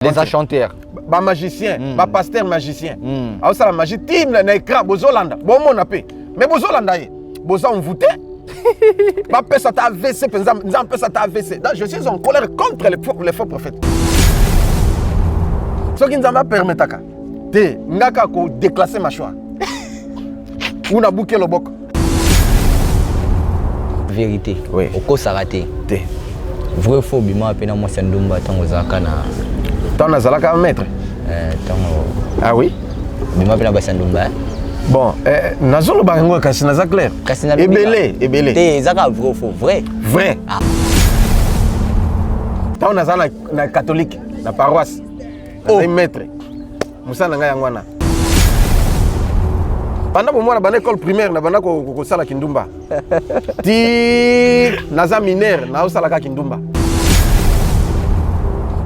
Les enchanteurs. Ba magicien, ba pasteur magicien. Alors ça la magie team na écran bozolanda. Bon mon appé. Mais bozolanda ye. Boza envoûté. Ba pesa ta AVC penza nzam pesa ta AVC. Je suis en colère contre les faux prophètes. Ce qui nzamba permetaka. Te ngaka ko déclasser ma choix. Una bouquet le bok. Vérité. Oui. Oko sarate. Te. Vrai faux bima pena mo sandumba tango zakana. T'en as la maître. Ah oui? Bima pena ba sandumba. Bon, nazolo bango kasi naza clair. Ebele. Te zaka vrai faux, vrai. Vrai. Ah. T'en as na catholique, na paroisse. Oh, maître. Musa nanga yangwana. Pendant que moi na école primaire na bana ko sala kindumba. Ti naza mineur na osala ka kindumba.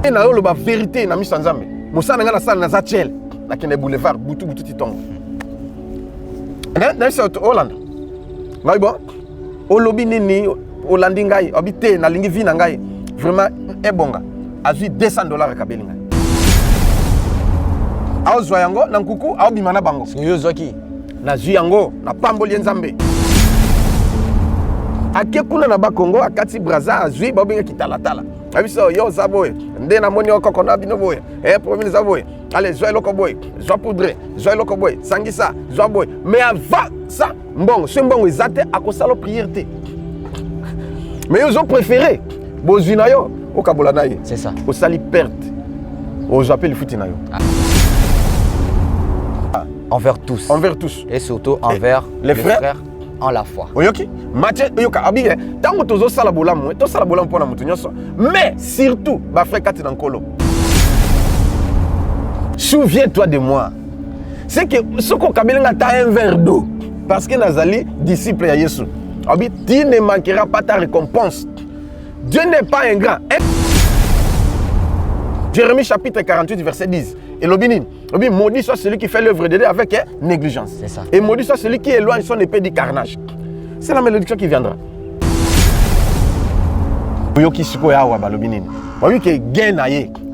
Et na yo la vérité na miso nzambe. Musa nanga na sala na za chel na kene boulevard butu titongo. Na c'est Hollande. Ngai bon. Olobi nini Hollandi ngai habité na lingi vi na ngai. Vraiment ebonga. Azui $200 ka belinga. Aozwa yango na nkuku aobima na bango. Yo zoki. Na zui yango na pamboli nzambe. Ake kuna na Bakongo akati Braza azui babinga kitalatala. Abiso yo zaboy nde na moni okoko na bino boy province zaboy allez zwa loko boy zwa poudre zwa loko boy sangisa zwa boy mais avant ça mbongo ce mbongo ezate akosala prière te mais ils ont préféré bozina yo okabola na ye c'est ça osali perte aux appels futi na yo envers tous et surtout envers les frères en la foi. Oyoki Matthieu yoka abige tango tozo sala bolamu to sala bolamu pona mutu nyonso mais surtout ba frère kati na nkolo. Souviens-toi de moi. C'est que ce qu'on kabelinga ta un verre d'eau parce que nazali disciple ya Yesu. Abi tu ne manqueras pas ta récompense. Dieu n'est pas ingrat. Jérémie chapitre 48 verset 10. Et l'obinin, maudit soit celui qui fait l'œuvre de Dieu avec négligence. C'est ça. Et maudit soit celui qui éloigne son épée du carnage. C'est la malédiction qui viendra.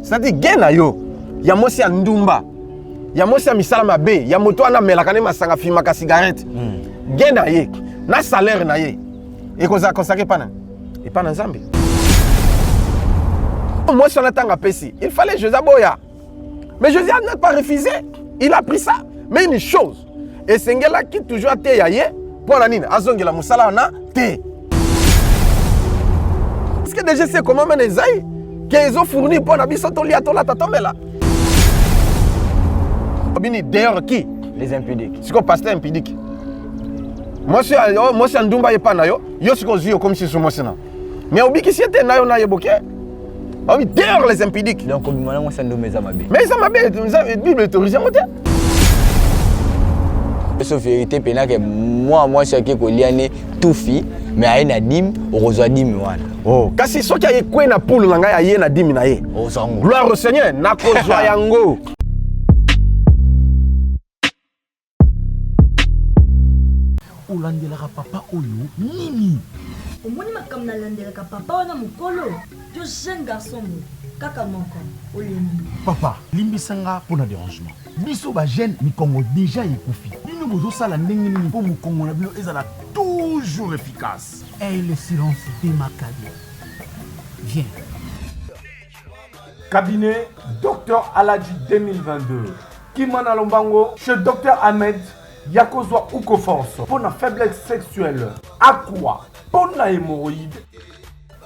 C'est-à-dire, gain ya mosi ndumba. Ya mosi misala mabe, ya moto ana melakane masanga fima ka cigarette. Gain na ye, na salaire na ye. Et koza consacré pana. Et pana nzambe. Moi sur la tanga pesi, il fallait Josaboya. Mais Josiah n'a pas refusé. Il a pris ça. Mais une chose. Et c'est là qui toujours a été yaye pour la nine. Azongi la musala na te. Est-ce que déjà c'est comment mener Zaï qu'ils ont fourni pour la bisoto liatola tatomela. Bini d'ailleurs qui? Les impudiques. C'est quoi pasteur impudique? Moi c'est Ndumba yepana yo. Yo c'est quoi comme si c'est moi c'est na. Mais obi qui c'était na yo na yeboké. Ah oui, d'ailleurs les impudiques. Donc, moi, ça nous met à ma bête. Mais ça m'a bien, la Bible autorisée à monter. C'est vérité, que moi, c'est que je tout fait, mais à une dîme, on reçoit 10 000. Oh, car si ce qui est quoi na poule, on a une dîme. Gloire au Seigneur, n'a pas besoin yango. Olandelaka papa oyo nini? Omoni makam na landelaka papa wana mukolo. Yo jeune garçon kaka moko olembi. Papa, limbisanga pona dérangement. Biso ba jeune mikongo déjà ekufi. Bino bozo sala ndenge nini po mukongo na bino ezala toujours efficace. Et le silence démarqué. Viens. Cabinet Dr Aladji 2022. Kimana Lombango chez Dr Ahmed Yakozwa Uko Force pour la faiblesse sexuelle, Aqua pour la hémorroïde,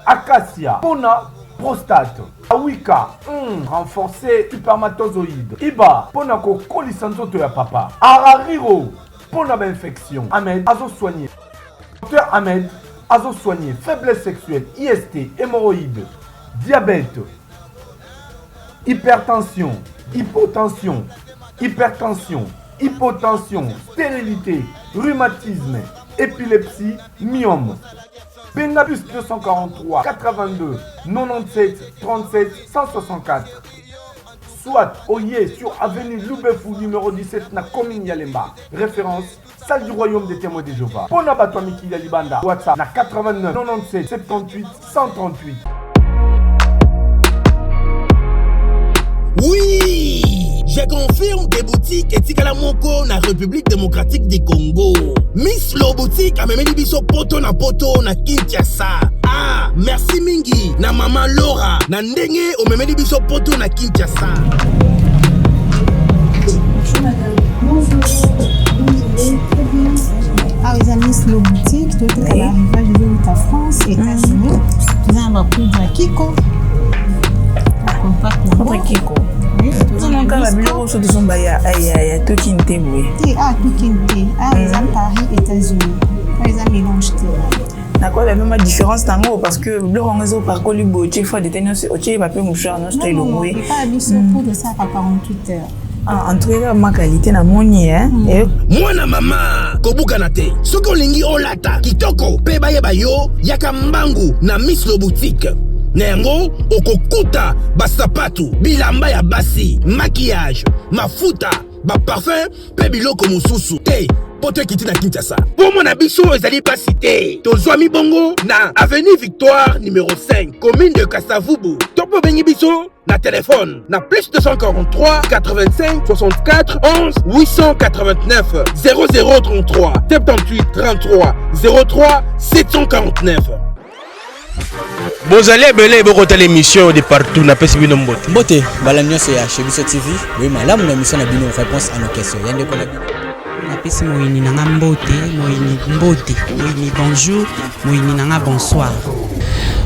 Acacia pour la prostate, Awika renforcer spermatozoïde, Iba pour la colisanzoto ya papa, Arariro pour la infection. Ahmed Azo soigné. Docteur Ahmed Azo soigné faiblesse sexuelle, IST, hémorroïde, diabète, hypertension, hypotension, hypotension, stérilité, rhumatisme, épilepsie, myome. Benabus 243 82 97 37 164. Soit Oye sur avenue Loubefou numéro 17 na commune Yalemba. Référence salle du royaume des témoins de Jéhovah. Pona Batwamiki Yalibanda. WhatsApp na 89 97 78 138. Je confirme des boutiques et Tikala Moko na République démocratique du Congo. Miss Lo Boutique a même biso poto na Kinshasa. Ah, merci mingi na maman Laura na ndenge o même biso poto na Kinshasa. Bonjour madame. Bonjour. Ah, les amis, Slow Boutique, tout est à l'arrivage de la France, États-Unis. Nous avons un poudre à Kiko. Poudre à Kiko. Tout le monde a vu le rôle de son baya. Aïe, tout qui n'était oui. Ah, tout qui n'était. Ah, les amis, Paris, États-Unis. Ah, les amis, mélange. D'accord, la même différence dans l'eau parce que le réseau par Colibo, tu fais des tenus, tu vas pas moucher en Australie. Non, il n'y a pas de poudre de ça à 48 heures. En tout cas, ma qualité na moni Mwana mama kobukanate soko lingi olata kitoko pe bayeba yo yaka mbangu na Miss Lo Boutique nengo okokuta basapatu bilamba ya basi maquillage mafuta ba parfum pe biloko mususu te poto kiti na Kinshasa pour mon biso ezali pas cité tozwami bongo na avenue Victoire numéro 5 commune de Kasavubu topo bengi biso na téléphone na plus 243 85 64 11 889 0033 78 33 03 749. Bozali belé bokota l'émission de partout na pesi bino mbote. Mbote balamio c'est chez Biso TV. Oui, malamu na émission na bino réponse à nos questions. Yande ko na bino. Na pesi moyini nanga mbote, moyini mbote, moyini bonjour, moyini nanga bonsoir.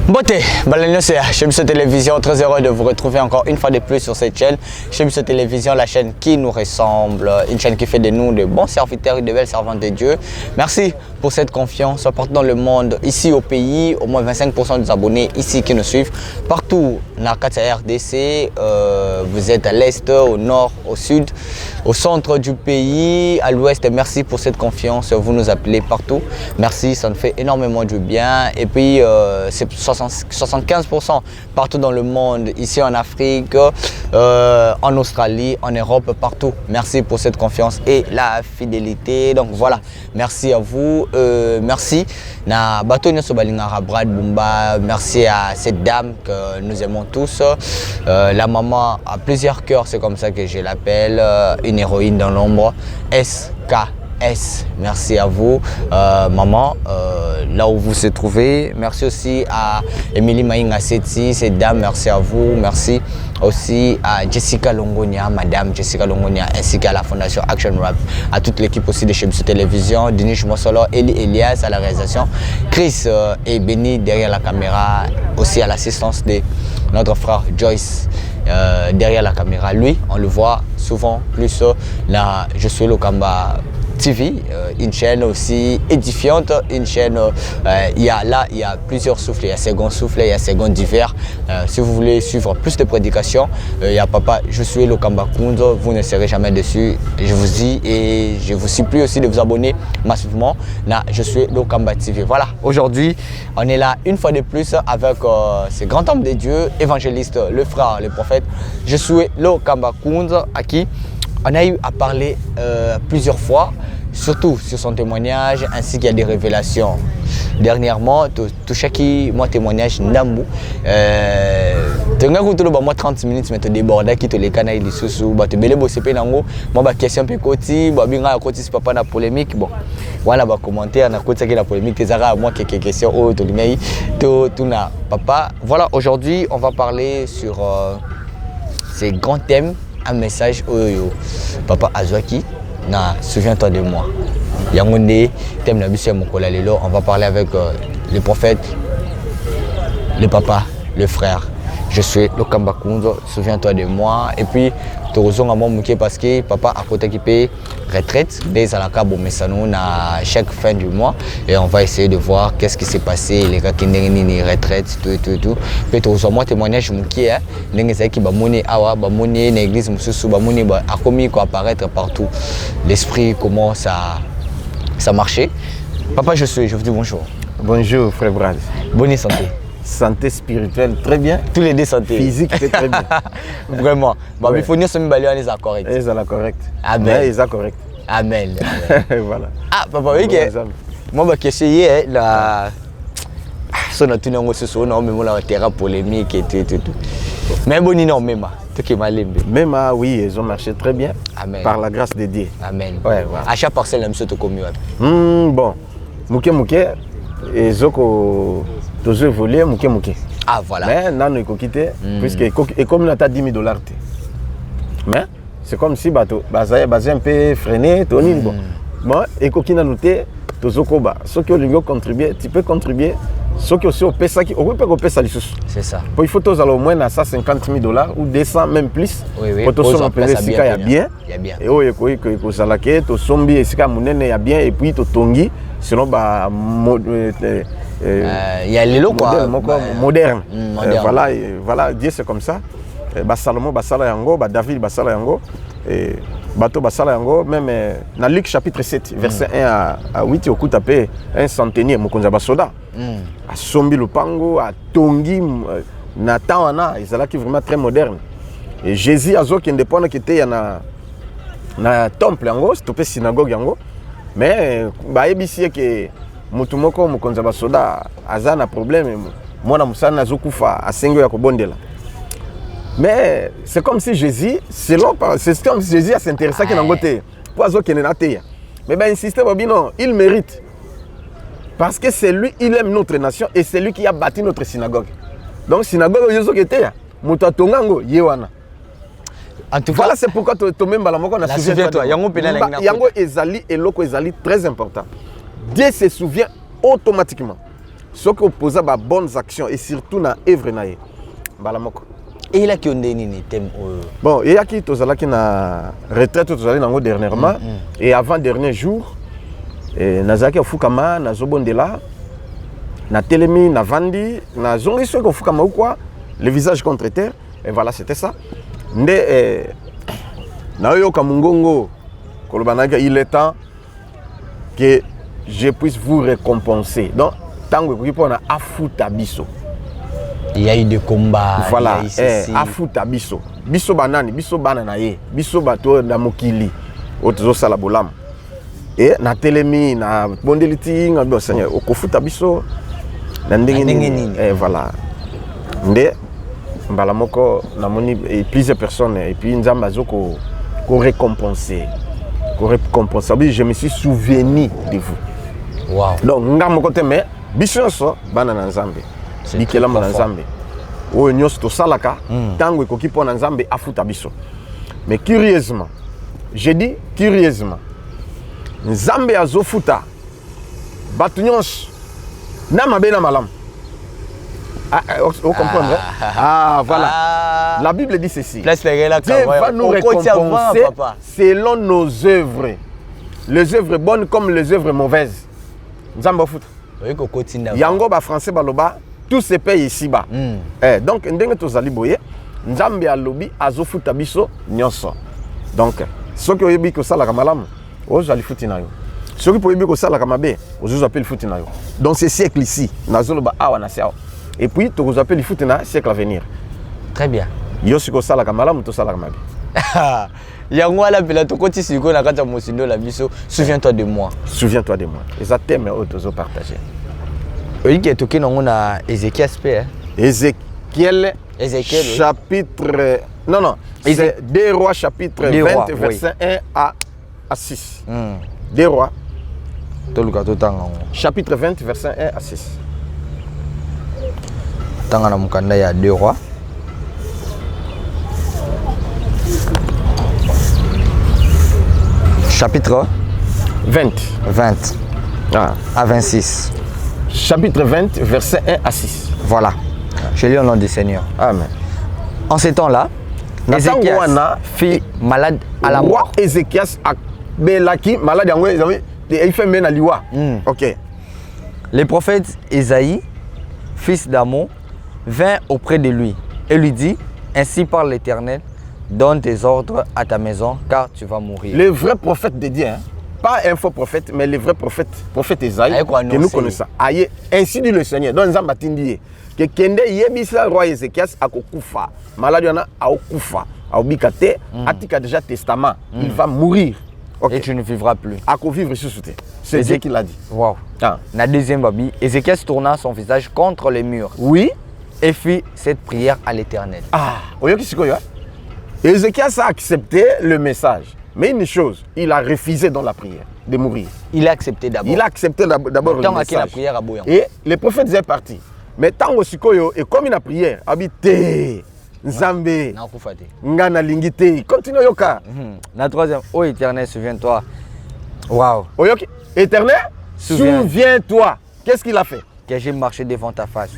Beauté, Balanio c'est chez Biso Télévision, très heureux de vous retrouver encore une fois de plus sur cette chaîne. Chez Biso Télévision, la chaîne qui nous ressemble, une chaîne qui fait de nous de bons serviteurs et de belles servantes de Dieu. Merci pour cette confiance partout dans le monde, ici au pays, au moins 25% des abonnés ici qui nous suivent. Partout, dans la RDC, vous êtes à l'est, au nord, au sud, au centre du pays, à l'ouest. Merci pour cette confiance, vous nous appelez partout. Merci, ça nous fait énormément du bien. Et puis, c'est 75% partout dans le monde, ici en Afrique, en Australie, en Europe, partout. Merci pour cette confiance et la fidélité. Donc voilà, merci à vous. Merci na Batonia Sobalingara Brad Bumba. Merci à cette dame que nous aimons tous. La maman a plusieurs cœurs, c'est comme ça que je l'appelle. Une héroïne dans l'ombre. SKS. Merci à vous, maman, là où vous vous trouvez. Merci aussi à Émilie Maïnga Seti, cette dame, merci à vous. Merci aussi à Jessica Longonia, madame Jessica Longonia, ainsi qu'à la Fondation Action Rap, à toute l'équipe aussi de chez Biso Télévision, Denis Mosolo, Eli Elias à la réalisation, Chris et Benny derrière la caméra, aussi à l'assistance de notre frère Joyce. Derrière la caméra, lui, on le voit souvent plus là. Je suis Lokamba TV, une chaîne aussi édifiante, une chaîne, il y a plusieurs souffles, il y a second souffle, il y a second d'hiver. Si vous voulez suivre plus de prédications, il y a papa, je suis Lokamba Kunzo, vous ne serez jamais dessus, je vous dis, et je vous supplie aussi de vous abonner massivement. Là, je suis Lokamba TV. Voilà, aujourd'hui, on est là une fois de plus avec ce grand homme de Dieu, évangéliste, le frère, le prophète. Je suis Lokamba Kunzo, à qui on a eu à parler plusieurs fois, surtout sur son témoignage, ainsi qu'il y a des révélations. Dernièrement, tout chaque mois témoignage Ndambu. Moi 30 minutes mais te déborda qui te les canaux les sous bah te belé bosser penango moi bah question pe côté bah binga côté c'est pas na polémique bon voilà bah commentaire na côté qui la polémique tes ara moi quelques questions oh to lingai to na papa. Voilà, aujourd'hui on va parler sur ces grands thèmes. Un message au papa Azwaki, souviens-toi de moi. Yangonde, thème na biso mokola lelo, on va parler avec le prophète, le papa, le frère. Je suis Lokamba Kunzo, souviens-toi de moi. Et puis, tu reçois mon mouké parce que papa a côté qui paye retraite dès à la cabo mesano à chaque fin du mois. Et on va essayer de voir qu'est-ce qui s'est passé, les gars qui n'ont retraite, tout. Puis tu reçois moi témoignage mouké, hein. Les gens qui bamoni awa, bamoni l'église mususu, bamoni a commis quoi apparaître partout. L'esprit commence à marcher. Papa, je vous dis bonjour. Bonjour, frère Brad. Bonne santé. Santé spirituelle, très bien. Tous les deux santé. Physique, c'est très bien. Vraiment. Bon, ouais. Il faut dire que les sont corrects. Ils sont corrects. Amen. Ils sont corrects. Amen. Voilà. Ah, papa, oui, moi, je suis la. On a tout ce soir, mais on a un terrain polémique et tout. Mais bon, non, même. Tout qui m'a limé. Même, oui, ils ont marché très bien. Amen. Par la grâce de Dieu. Amen. Ouais, voilà. À chaque parcelle, même ce que comme Bon. Mouké, et Zoko, tous volé, Mouké. Ah, voilà. Mais, non, il faut quitter, puisque, et comme il a $10 000. Mais, c'est comme si, basé un peu freiné, Tony, bon. Bon, et quand il a noté, tous Okoba, ceux qui ont contribué, tu peux contribuer. Ceux qui aussi ont payé ça, on peut payer ça. C'est ça. Il faut tous au moins à ça $50 000 ou 200 même plus. Oui. Pour tous on payer ça il y a bien. Il y a bien. Et oui, que ça là que to sombi et sika munene il y a bien et puis to tongi sinon bah il y a les locaux moderne. Voilà, Dieu c'est comme ça. Bah Salomon basala yango, bah David basala yango et bateau basala yango même dans Luc chapitre 7 verset 1 à 8 au coup tapé un centenier mokonza basoda. A sombi lupango a tongi na tawana ils qui vraiment très moderne. Et Jésus a zo qui indépendant qui était na temple yango, c'était synagogue yango. Mais ba ebisi que mutu moko mokonza basoda azana problème mwana musana zokufa asengo ya kobondela. Mais c'est comme si Jésus, c'est comme si Jésus s'intéressait à côté. Poiso qui n'est. Mais ben insister non, il mérite. Parce que c'est lui, il aime notre nation et c'est lui qui a bâti notre synagogue. Donc synagogue Yeso qui était, mutatongango yewana. En tout cas, voilà c'est pourquoi tu même balamoko na souviens-toi. Yango ezali et loko ezali très important. Dieu se souvient automatiquement. Ce qui oppose à bonnes actions et surtout na œuvre naé. Balamoko. Et il a qui on déni thème. Bon, il y a qui tozala qui na retraite tozali nango dernièrement et avant dernier jour nazaki ofukama na zobondela na telemi na vandi na zongi ce ko fukama ou quoi le visage contre terre et voilà c'était ça. Nde na yo kamungongo kolobanaka il est temps que je puisse vous récompenser. Donc tango ko pona afuta biso. Il y a eu des combats. Voilà, afuta biso. Biso banani, biso banana ye, biso bato na mokili. Otozo sala bolam. Et na telemi na bondeliti ngabo seigneur, okofuta biso na ndenge nini. Voilà. Nde mbala moko na moni plusieurs personnes et puis nzamba zoko ko récompenser. Ko récompenser. Je me suis souvenu de vous. Wow. Donc ngamo kote mais biso so banana nzambe. Bikela mwana nzambe oyo nyonso tosalaka tango ekoki mpona nzambe afuta biso. Mais curieusement, je dis curieusement, nzambe azofuta bato nyonso na mabe na malamu. Vous comprenez? Voilà. La Bible dit ceci. Dieu va nous récompenser selon nos œuvres. Les œuvres bonnes comme les œuvres mauvaises. Nzambe afuta. Yango ba français baloba tout se paye ici-bas. Donc, ndenge tozali boye, nzambe alobi azofuta biso nyonso. Donc, ceux qui oyebi ko sala kamalamu, ozali futi na yo. Ceux qui oyebi ko sala kamabe, ozo appelle futi na yo. Donc, ce siècle ici, nazoloba awa na siao. Et puis, to vous appelle futi na siècle à venir. Très bien. Yo siko sala kamalamu, to sala kamabe. Yango ala pela to koti siko na kata mosindo la biso, souviens-toi de moi. Souviens-toi de moi. Et ça thème ozo partager. Oui, qui est toqué dans Ézéchiel. Ézéchiel chapitre. Non, c'est 2 Rois chapitre 20, verset 1 à 6. 2 Rois. Chapitre 20, verset 1 à 6. Tangana mukanda ya 2 Rois. Chapitre 20. À 26. Chapitre 20, verset 1 à 6. Voilà. Je lis au nom du Seigneur. Amen. En ces temps-là, Ézéchias fit malade à la mort. Ézéchias a belaki malade il fait mena liwa. OK. Le prophète Ésaïe, fils d'Amon, vint auprès de lui et lui dit: ainsi parle l'Éternel, donne tes ordres à ta maison car tu vas mourir. Le vrai prophète de Dieu, hein? Pas un faux prophète, mais le vrai prophète, prophète Esaïe, que nous connaissons. Aïe, ainsi dit le Seigneur, dans Zambatindi, que Kende Yebisa, roi Ézéchias, a Kokufa, malade yana a Okufa, a Obikate, Atika déjà testament, il va mourir. Et tu ne vivras plus. A vivre sur ce terre. C'est Dieu qui l'a dit. Wow. La deuxième babi, Ézéchias tourna son visage contre les murs. Oui. et fit cette prière à l'Éternel. Ah, Ézéchias a accepté le message. Mais une chose, il a refusé dans la prière de mourir. Il a accepté d'abord. Il a accepté d'abord le message. La prière à Bouillon. Et les prophètes étaient partis. Mais tant que Sikoyo est comme une prière, habité, Nzambe, Ngana Lingite, continue yoka. La troisième, oh Éternel, souviens-toi. Waouh. Éternel, souviens-toi. Qu'est-ce qu'il a fait? Que j'ai marché devant ta face.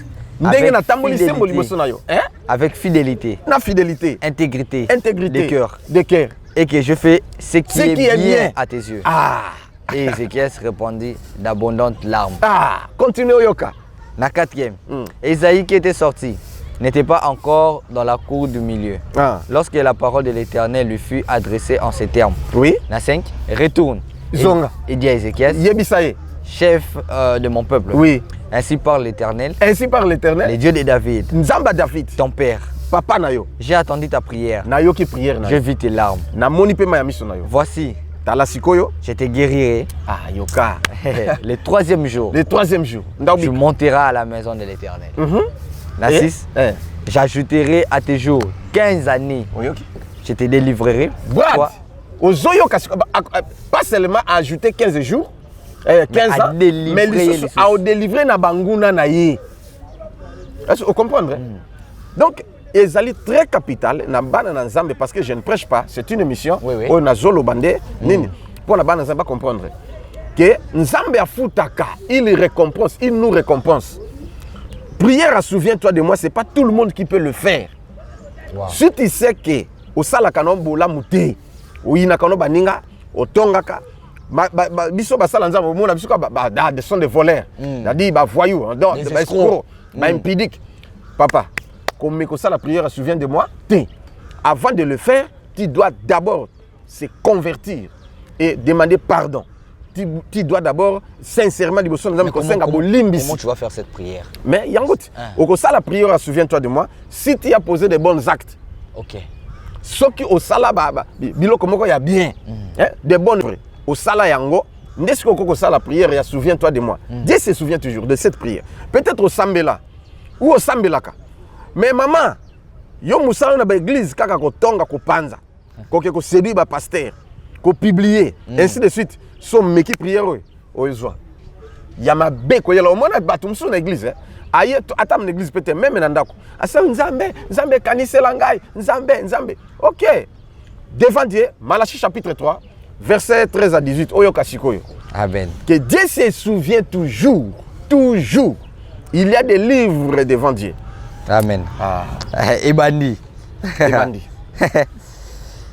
Avec fidélité. Intégrité. De cœur. Et que je fais ce qui est bien à tes yeux. Et Ézéchias répondit d'abondantes larmes. Continue yoka. La quatrième, Ésaïe qui était sorti n'était pas encore dans la cour du milieu. Lorsque la parole de l'Éternel lui fut adressée en ces termes. Oui. La 5, retourne. Et dit à Ézéchias, chef de mon peuple. Oui. Ainsi parle l'Éternel. Ainsi parle l'Éternel. Le Dieu de David. Nzamba David. Ton père. Papa Nayo. J'ai attendu ta prière. Nayo qui prière Nayo. Je vis tes larmes. Namoni pe mayamiso Nayo. Voici. Talasikoyo. Je te guérirai. Yoka. Le troisième jour. Le troisième jour. Tu monteras à la maison de l'Éternel. La 6. J'ajouterai à tes jours 15 années. Je te délivrerai. Toi. Pas seulement ajouter 15 jours. 15 ans, mais à délivrer na banguna na ye. Est-ce que vous comprenez? Donc, ils allaient très capital na bana na Nzambe parce que je ne prêche pas, c'est une émission. On a zolo bandé nini pour la bana Nzambe comprendre que Nzambe a futaka, il récompense, il nous récompense. Prière, souviens-toi de moi, c'est pas tout le monde qui peut le faire. Si tu sais que au sala kanombo la muté, ou ina kanoba ninga, au tongaka biso basala nzambe mona biso des sont des voleurs c'est-à-dire voyous des escrocs impudiques. Papa comme ça la prière souviens de moi avant de le faire tu dois d'abord se convertir et demander pardon. Tu dois d'abord sincèrement dire comment tu vas faire cette prière? Mais yangout au ça la prière souviens-toi de moi si tu as posé des bons actes. Ce qui au sala biloko moko ya bien des bonnes œuvres au sala yango n'est-ce que sala prière ya souviens-toi de moi. Dieu se souvient toujours de cette prière. Peut-être au sambela ou au sambelaka. Mais maman, yo musala na ba église kaka ko tonga ko panza. Ko séduire ba pasteur, ko publier ainsi de suite. So meki prière oyo. Ya mabe ko yela o mona batumsu na église aye atam na église peut-être même na ndako. Asa Nzambe kanisela ngai, Nzambe. OK. Devant Dieu, Malachie chapitre 3 verset 13 à 18. Oyoka sikoyo. Amen. Que Dieu se souvient toujours. Il y a des livres devant Dieu. Amen. Ebandi.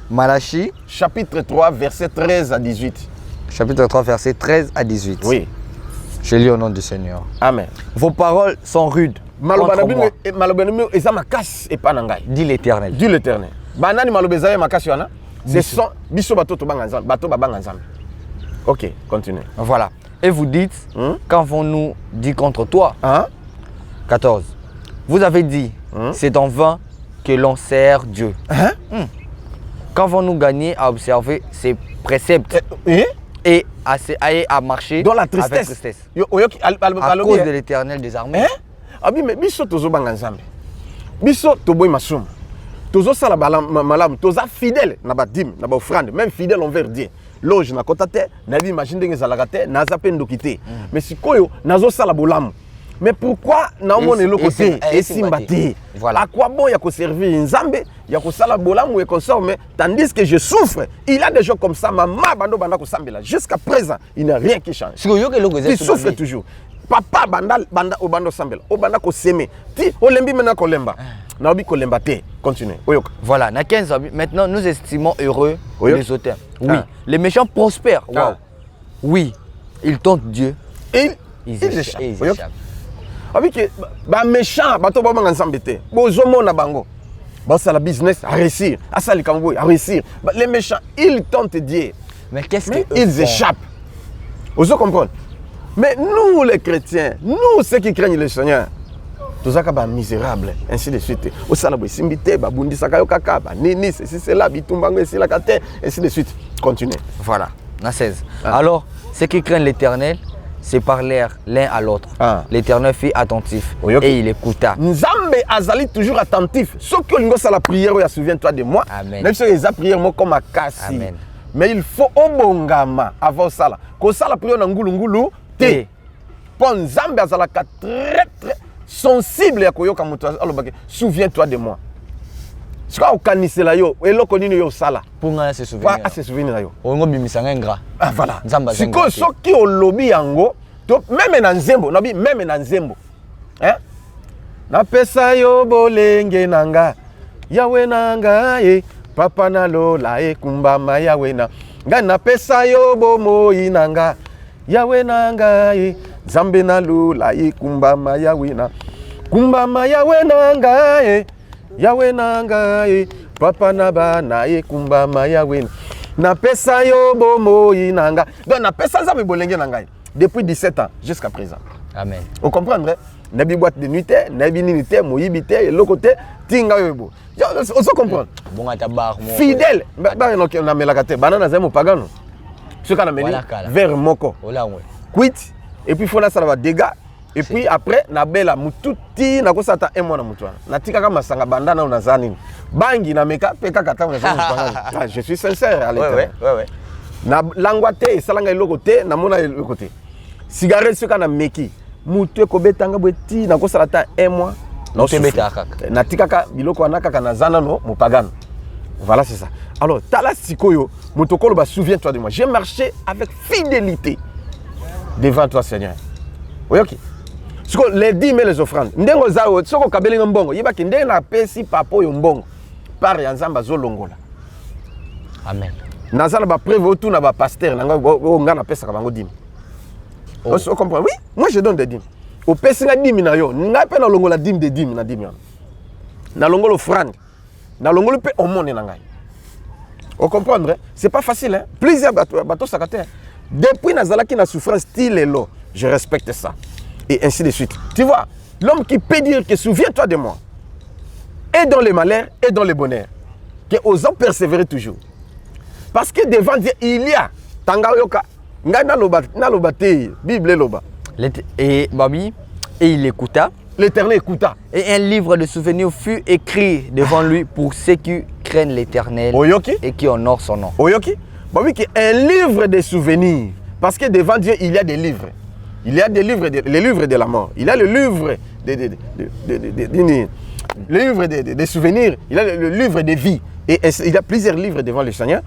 Malachie chapitre 3 verset 13 à 18. Chapitre 3 verset 13 à 18. Oui. Je lis au nom du Seigneur. Amen. Vos paroles sont rudes. Dit l'Éternel. Dit l'Éternel. Banani malobezaya makasi wana. Ce sont biso bato to banga Nzambe, bato babanga Nzambe. OK, continue. Voilà. Et vous dites, qu'avons-nous dit contre toi? 14. Vous avez dit, c'est en vain que l'on sert Dieu. Qu'avons-nous gagné à observer ses préceptes et à marcher dans la tristesse. À cause de l'Éternel des armées. Mais biso tozo banga Nzambe. Biso toboy masum. Tozo sala malam, toza fidèle na badim, na ba offrande, même fidèle envers Dieu. Loge na kotate, na vi imagine ndenge zalakate, na za pendo kité. Mais sikoyo nazo sala bolamu. Mais pourquoi na mona le côté et simbati? Voilà. À quoi bon ya ko servir Nzambe, ya ko sala bolamu et consomme tandis que je souffre. Il y a des gens comme ça, maman bando banda ko sambela. Jusqu'à présent, il n'y a rien qui change. Il souffre toujours. Papa banda obando sambela, obanda ko seme. Ti olembi mena ko lemba. Na obi ko lemba te. Continue. Voilà, na 15 maintenant nous estimons heureux les auteurs. Oui, les méchants prospèrent. Wow. Oui, ils tentent Dieu. Et ils échappent. Abi que ba méchant bato ba banga Nzambe te. Bozo mona bango. Ba sala business à réussir, à sala kambo à réussir. Les méchants, ils tentent Dieu. Mais qu'est-ce qu'ils échappent? Vous comprenez? Mais nous les chrétiens, nous ceux qui craignent le Seigneur, tous ça ba misérable, ainsi de suite. Au sala bo simbité, ba bundi sakayo kaka, ba nini ceci cela bitumbango ici la kate, ainsi de suite. Continue. Voilà, na 16. Alors, ceux qui craignent l'Éternel se parlèrent l'un à l'autre. L'Éternel fut attentif et il écouta. Nzambe azali toujours attentif. Ce que nous la prière, souviens-toi de moi. Amen. Même si les prières comme à Kassi. Amen. Mais il faut obongama avant ça. Quand ça la prière ngulu te. Pour Nzambe azala très sensible à koyoka muto alobake. Souviens-toi de moi. Ce qu'on kanise la yo, et l'on connaît yo sala. Pour nga se souvenir. Ah, se souvenir la yo. On bimisa ngra. Ah voilà. Nzamba ce qui au lobby yango, même na nzembo, nabi même na nzembo. Hein? Na pesa yo bolenge nanga. Yawe nanga e papa na lola e kumbama yawe na. Nga na pesa yo bomo inanga. Yawe nanga e zambe na lola e kumbama yawe na. Kumbama yawe nanga e Yawe nanga e papa na bana e kumbama yawe na pesa yo bomo inanga. Donc na pesa nzambe bolenge nanga depuis 17 ans jusqu'à présent. Amen. Vous comprenez? Nabi boîte de nuit, nabi ninité, moyibité et le côté tinga yobo. On se comprend. Bon atabar mo. Fidèle. Ba no na melakate banana zemo pagano. Ce qu'on a mené vers moko. Ola ouais. Quit et puis faut là ça va dégâts. Et puis après, na bela mututi na kosata mois na mutwa. Na tika kama sanga bandana na zani. Bangi na meka peka kata na zani. Je suis sincère à l'état. Ouais. Na langwate salanga eloko te na mona eloko te. Cigarette ce kana meki. Mutu ko betanga beti na kosala ta 1 mois. Na tebeta kaka. Na tika ka biloko anaka kana zana no mupagano. Voilà c'est ça. Alors tala sikoyo mutokolo ba souviens-toi de moi. J'ai marché avec fidélité devant toi Seigneur. Oui OK. Les dîmes et les offrandes. Ndengo zao, soko kabeli mbongo. Yeba ki ndenge na pesi papo yo mbongo. Par ya nzamba zo longola. Amen. Nazala ba preuve tout na ba pasteur nanga nga na pesa ka bango dîme. On comprend. Oui, moi je donne des dîmes. Au pesi nga dîme na yo, nga pe na longola dîme de dîme na dîme. Na longolo offrande. Na longolo pe au monde na ngai. On comprendre, c'est pas facile hein. Plusieurs bateaux sakate. Depuis nazala ki na souffrance style lo, je respecte ça. Et ainsi de suite. Tu vois, l'homme qui peut dire que souviens-toi de moi, et dans les malheurs, et dans les bonheurs, que osons persévérer toujours. Parce que devant Dieu, il y a Tangayoka, Nalobate, Bible Loba. Et Babi, et il écouta. L'Éternel écouta. Et un livre de souvenirs fut écrit devant lui pour ceux qui craignent l'Éternel et qui honorent son nom. Oyoki, Babi, un livre de souvenirs. Parce que devant Dieu, il y a des livres. Il y a des livres, les livres de la mort. Il y a le livre des souvenirs. Il y a le livre des vies. Et il y a plusieurs livres devant le Seigneur.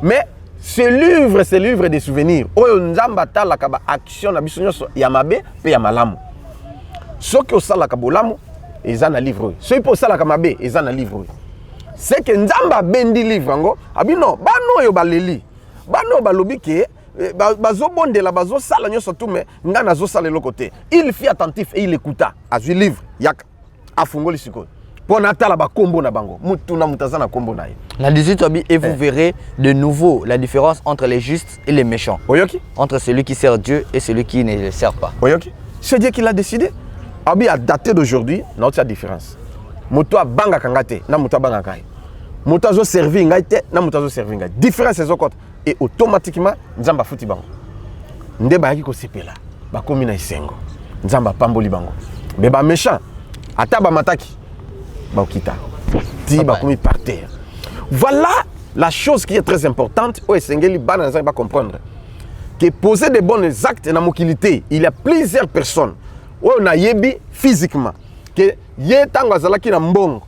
Mais ce livre, c'est le livre des souvenirs. Oyo nzamba tala kaba action na biso nyonso ya mabe pe ya malamu. Soki osala ka bolamu eza na livre. Soki po osala ka mabe eza na livre. C'est que nzamba bendi livre ngo abino bano yo baleli. Bano balobi ke bazo bondela bazo sala nyoso tout mais nga nazo sala le côté. Il fit attentif et il écouta. Azui livre yak afungoli siko. Pour natala ba kombo na bango. Mutu na mutazana kombo na ye. La 18 obi et vous verrez de nouveau la différence entre les justes et les méchants. Oyoki? Entre celui qui sert Dieu et celui qui ne le sert pas. Oyoki? C'est Dieu qui l'a décidé. Abi a daté d'aujourd'hui, notre différence. Moto a banga kangate, na moto a banga kai. Moto a zo servi ngaite, na moto a zo servi ngaite. Différence c'est zokot. Et automatiquement, nzamba futi bango. Nde ba yaki ko sepela. Ba komi na isengo. Nzamba pamboli bango. Mais ba méchant, ata ba mataki. Ba okita. Ti ba komi par terre. Voilà la chose qui est très importante. O esengeli ba na nzamba comprendre. Que poser des bons actes na mokilité, il y a plusieurs personnes. On a yebi physiquement que ye tango azalaki na mbongo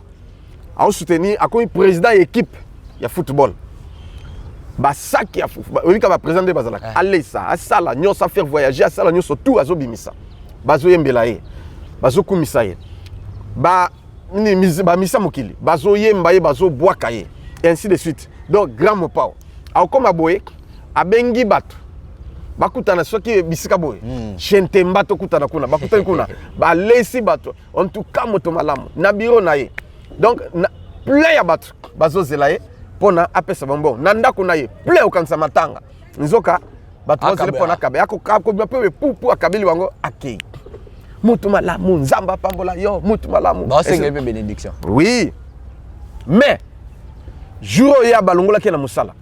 a soutenir a comme président équipe ya football ba sac ya football ka ba président bazalaka allez ça asala nyosa faire voyager asala nyoso tout azobimisa bazo yembela ye bazo kumisa ye ba misa mokili bazo yemba ye bazo bwaka ye et ainsi de suite. Donc grand mopao a comme aboye abengi bato bakutana soki bisika boy chente mbato kutana kuna bakutana kuna ba lesi bato en tout cas moto malamu na biro na ye. Donc plein ya bato bazozela ye pona apesa bonbon na ndako na ye plein okanisa matanga nzoka bato bazele pona kabe yako ko pe pupu akabeli wango akei moto malamu nzamba pambola yo moto malamu ba sengeli pe bénédiction. Oui, mais jour ya balongola ki na musala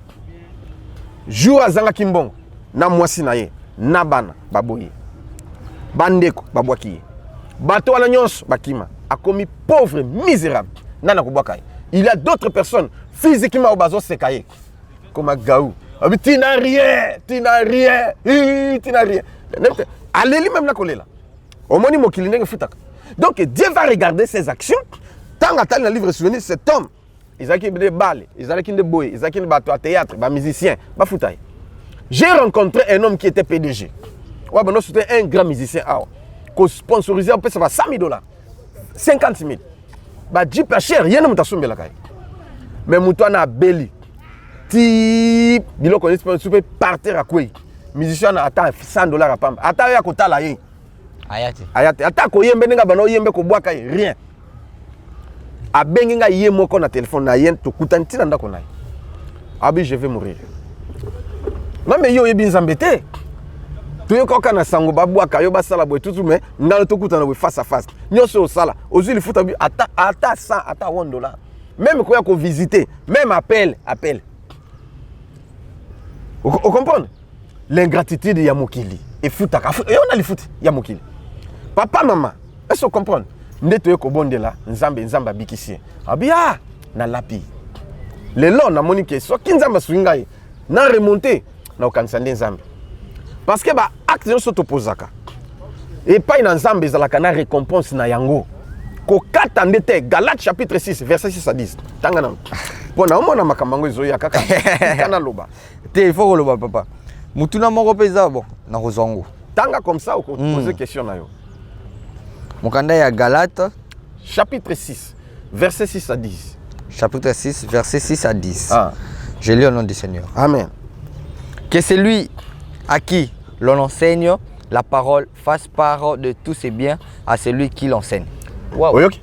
jour azanga kimbongo na mwasi na ye na bana baboye bandeko babwaki ye bato wana nyonso bakima akomi pauvre misérable nana kobwaka ye. Il y a d'autres personnes physiquement au bazo sekaye comme Gaou. Tu n'as rien, tu n'as rien, tu n'as rien. Allez même la coller là. Au moins il m'a futak. Donc Dieu va regarder ses actions. Tant que dans le livre souvenir cet homme, ils ont des balles, ils ont des boys, ils ont des bateaux à théâtre, des musiciens, des foutailles. J'ai rencontré un homme qui était PDG. Ouais, ben c'était un grand musicien. Qu'on sponsorisait, on peut ça va $100,000, 50 000. Bah Jeep pas cher, rien ne m'a sommé la caille. Mais mouton a belli. Ti bilo ko peut partir à quoi? Musicien a atteint $100 à pam. Attends ya kota la yin. Ayati. Ayati. Attends ko yembe nga bano yembe ko boaka rien. A bengi nga yé moko na téléphone na yen to kutanti na ndako na. Abi je vais mourir. Non mais yo yebi nzambete. Tu es quand sango babwaka yo basala boy tout mais ngalo to kutana face à face. Nyoso sala. Ozu li futa bi ata 100 ata $1. Même quand il y a visiter, même appel. Vous comprenez? L'ingratitude de Yamokili. Et foutaka. Et on a les foot Yamokili. Papa, maman, est-ce que vous comprenez? Nous sommes au bon de là, Nzamba bikisi. Abia, na lapi. Les lois, na monique, so kinzamba swingai, na remonté, na okansande Nzamba. Parce que bah acte de s'opposaka. Et pas une Nzamba ezalaka na récompense na yango. Ko katandete Galates chapitre 6 verset 6 à 10. Tangana. Pona omona makambango ezoya kaka. Kana loba. Te il faut que loba papa. Mutuna moko peza bon na kozongo. Tanga comme ça ou poser question na yo. Mokanda ya Galates chapitre 6 verset 6 à 10. Chapitre 6 verset 6 à 10. Ah. Je lis au nom du Seigneur. Amen. Que celui à qui l'on enseigne la parole fasse part de tous ses biens à celui qui l'enseigne. Wow. Oyoki.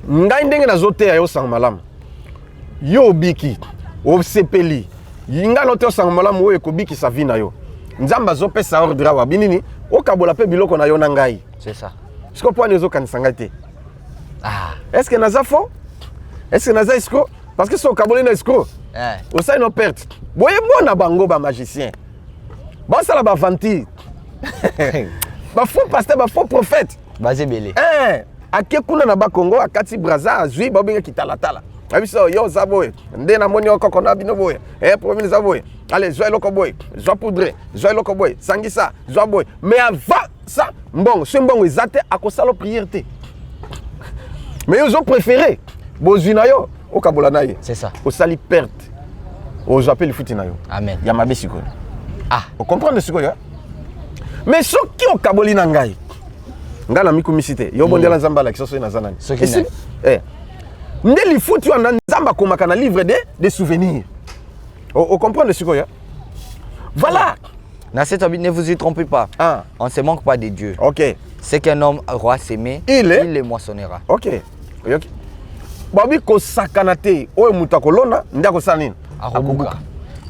Ngai ndenge nazote ya yo sang malamu. Yo biki, obsepeli. Yinga lote sang malamu oyo ekobiki sa vie na yo. Nzamba zo pesa ordre wa binini, okabola pe biloko na yo na ngai. C'est ça. Est-ce que point zo kanisa ngai te? Ah. Est-ce que naza faux? Est-ce que naza escroc? Parce que so okabola na escroc. Eh. Osa no perte. Boye mona bango ba magicien. Ba sala ba vanti. Ba faux pasteur, ba faux prophète. Basé belé. Ake kuna na Bakongo akati braza azui babinga kitalatala. Abiso yo zaboy. Nde na moni okoko na bino boy. Province zaboy. Allez, joie loko boy. Joie poudre. Joie loko boy. Sangisa, joie boy. Mais avant ça, bon, ce bon ezate akosalo prière te. Mais ils ont préféré bozina yo okabola na ye. C'est ça. Osali perte. Os appelle futi na yo. Amen. Ya mabe siko. Ah, vous comprenez ce que je veux dire? Mais ceux qui ont kaboli na ngai. Ngala mikumisite yo bondela nzamba la kisoso na zanani ndeli futi wa nzamba komaka na livre de souvenirs. On comprend ce que voilà. Ne vous y trompez pas. On ne se manque pas de Dieu. OK. C'est qu'un homme roi s'aimer, il les moissonnera. OK. Babi ko sakanate o muta kolona ndako sanini akubuka.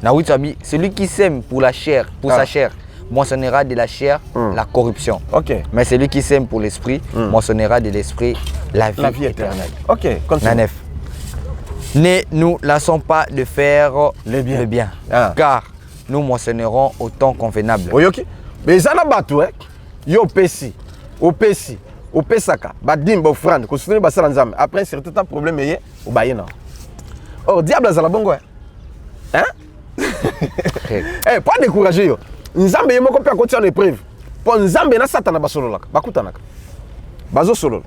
Na witabi celui qui sème pour la chair, pour sa chair moissonnera de la chair la corruption. OK. Mais celui qui sème pour l'esprit moissonnera de l'esprit la vie éternelle. OK. Continue. Ne nous lassons pas de faire le bien. Car nous moissonnerons au temps convenable. OK. Mais ça na batu yo pesi, opesi, opesaka, badimba offrande, ko soutenir basala nzambe. Après un certain temps problème yé o bayena. Oh diable azala bongo pas décourager yo. Nzambe yemo ko pe ko en épreuve. Pour nzambe na satana basololaka, bakutanaka. Bazo solo.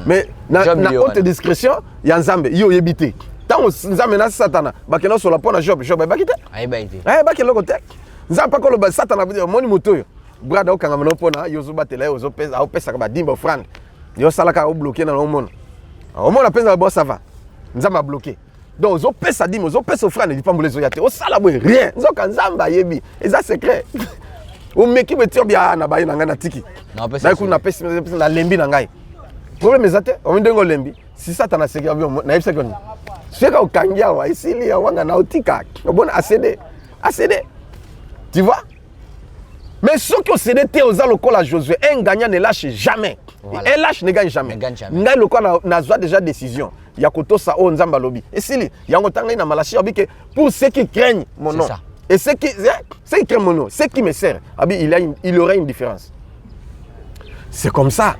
Mais na haute discrétion, ya nzambe yo yebité. Tant nzambe na satana, bakena solo pona job bakite. Ayibaite. Bakelo ko tek. Nzambe pa ko lo satana moni moto yo. Brada okanga mano pona yo zo batela yo zo pesa au pesa ka badimba offrande. Yo salaka o bloquer na omona. Omona pesa bo ça va. Nzambe a bloqué. Donc zo pesa dimo zo pesa offrande di pambule zo yate. O sala boy rien. Zo ka nzamba yebi. Et ça secret. O meki betio bia na bayi na ngana tiki. Na pesa. Na pesa na lembi na ngai. Problème ezate o ndengo lembi. Si satana secret na yebisa ko ni. Seka okangia wa isili ya wanga na otika. Obona ACD. Tu vois? Mais ceux qui ont cédé aux lokola Josué, un gagnant ne lâche jamais. Voilà. Un lâche ne gagne jamais. Ngai lokola na zwa déjà décision. Yakoto sa o nzamba lobi. Et si yango tanga na malachi abike pour ceux qui craignent mon nom. Et ceux qui craignent mon nom, ceux qui me servent, il y aurait une différence. C'est comme ça.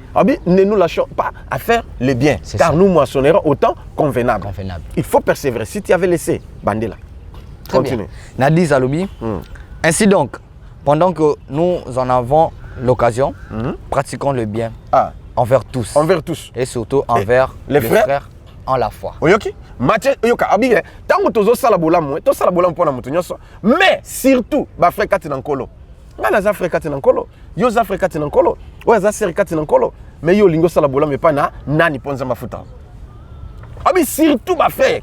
Ne nous lâchons pas à faire le bien, car nous moissonnerons autant convenable. Il faut persévérer. Si tu avais laissé, Bandela. Continue. Nadi Zalobi. Ainsi donc, pendant que nous en avons l'occasion, pratiquons le bien envers tous. Envers tous. Et surtout envers les frères en la foi. Oyoki, Mathieu, Oyoka, Abigé, tant que tu as salabolam, tu as salabolam pour la montagne, mais surtout, ba frère Katiнаnkolo. Nga frère Katiнаnkolo, yo za frère Katiнаnkolo, ouais za frère Katiнаnkolo, mais yo lingo salabolam mais pas na nani ponza mafuta. Abi surtout ba frère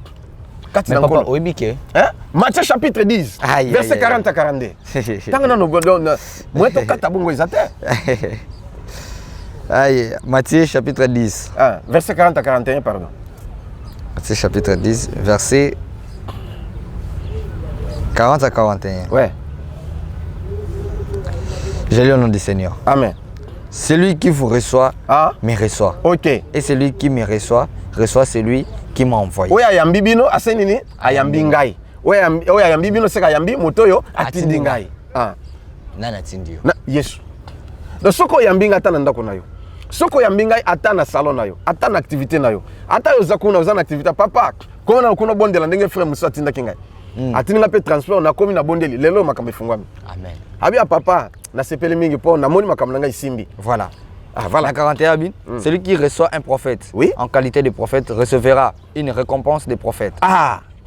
Katiнаnkolo. Mais papa, Oibike. Hein? Matthieu chapitre 10, verset 40 à 42. Tant que nous godon, moi to katabungo izate. Aïe, Matthieu chapitre 10. Verset 40 à 41, pardon. Matthieu chapitre 10, verset 40 à 41. Ouais. Je lis au nom du Seigneur. Amen. Celui qui vous reçoit, me reçoit. Ok. Et celui qui me reçoit, reçoit celui qui m'a envoyé. Oui, ayambi bino, asenini, ayambi ngai. Oui, ayambi bino, c'est ayambi motoyo, atindi ngai. Nana tindio. Yesu. Donc, soko ayambi ngata nandako na yo. Soko ayambi ngai ata na salon na yo, ata na activité na yo. Ata yo zakuna uzana activité papa. Kona kuna bondela ndenge frère musa tinda kingai. Atinga pe transport na komi na bondeli lelo makambe fungwami. Amen. Abia papa na sepeli mingi po na moni makambe ngai simbi. Voilà. Voilà. La 41 bin, celui qui reçoit un prophète en qualité de prophète recevra une récompense des prophètes.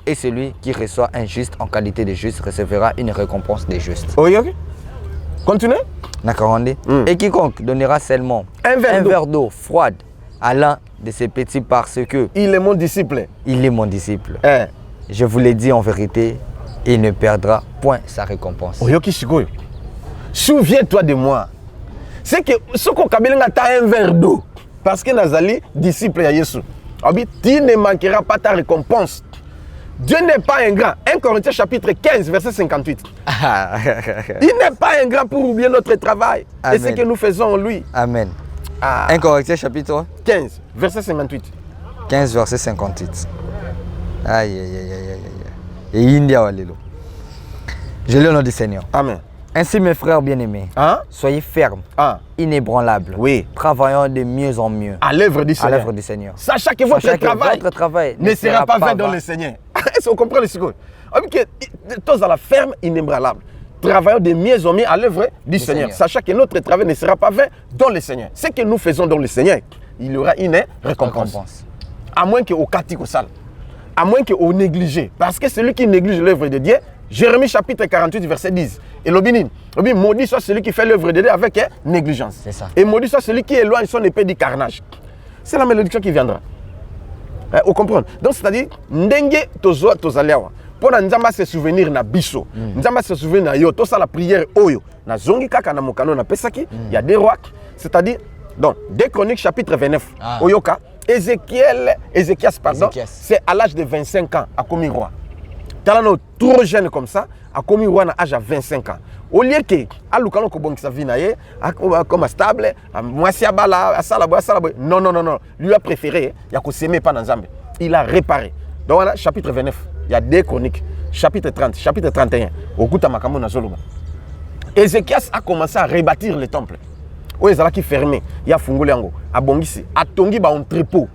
Et celui qui reçoit un juste en qualité de juste recevra une récompense des justes. Oui, ok. Continuez. La 42. Et quiconque donnera seulement un verre d'eau froide à l'un de ses petits parce que il est mon disciple. Il est mon disciple. Je vous l'ai dit en vérité, il ne perdra point sa récompense. Oyoki Shikoyo. Souviens-toi de moi. C'est que ce qu'on a un verre d'eau. Parce que Nazali, disciple de Jésus. Tu ne manqueras pas ta récompense. Dieu n'est pas ingrat. 1 Corinthiens chapitre 15, verset 58. Il n'est pas ingrat pour oublier notre travail. Amen. Et ce que nous faisons en lui. Amen. 1 Corinthiens chapitre 15, verset 58. 15, verset 58. Aïe, aïe, aïe, aïe, aïe. Et India Walelo. Je lis au nom du Seigneur. Amen. Ainsi, mes frères bien-aimés, soyez fermes, inébranlables, travaillant de mieux en mieux à l'œuvre du Seigneur. Sachant que votre travail ne sera pas vain dans le Seigneur. Est-ce que vous comprenez ce que tous à la ferme, inébranlable, travaillant de mieux en mieux à l'œuvre du Seigneur. Sachant que notre travail ne sera pas vain dans le Seigneur. Ce que nous faisons dans le Seigneur, il y aura une récompense. À moins qu'au Katiko Sal, à moins qu'au négligé. Parce que celui qui néglige l'œuvre de Dieu, Jérémie chapitre 48, verset 10. Et l'obinin, maudit soit celui qui fait l'œuvre de Dieu avec négligence. C'est ça. Et maudit soit celui qui éloigne son épée du carnage. C'est la malédiction qui viendra. Vous comprenez? Donc, c'est-à-dire, Ndenge tozo tozalewa. Pour Nzamba se souvenir na biso. Nzamba se souvenir na yo. Tout ça la prière oyo. Na zongi kaka na mokano na pesaki. Il y a des rois. C'est-à-dire, donc, 2 Chroniques chapitre 29. Oyoka. Ézéchias, pardon. C'est à l'âge de 25 ans, à commis roi. Talano trop jeune comme ça, a commis roi à l'âge de 25 ans. Au lieu que, à l'oukalon ko bonki sa vie naie, comme stable, moi si abala, à salabo, non, non, non, non. Lui a préféré, il y a qu'on s'aimer pas dans Zambé. Il a réparé. Donc voilà, chapitre 29, il y a 2 Chroniques, chapitre 30, chapitre 31. Au Kuta Makamo na Zoloba. Ézéchias a commencé à rebâtir le temple. Où ils allaient fermer, il y a Funguliango, à Bongisi, à Tongi, à entrepôt,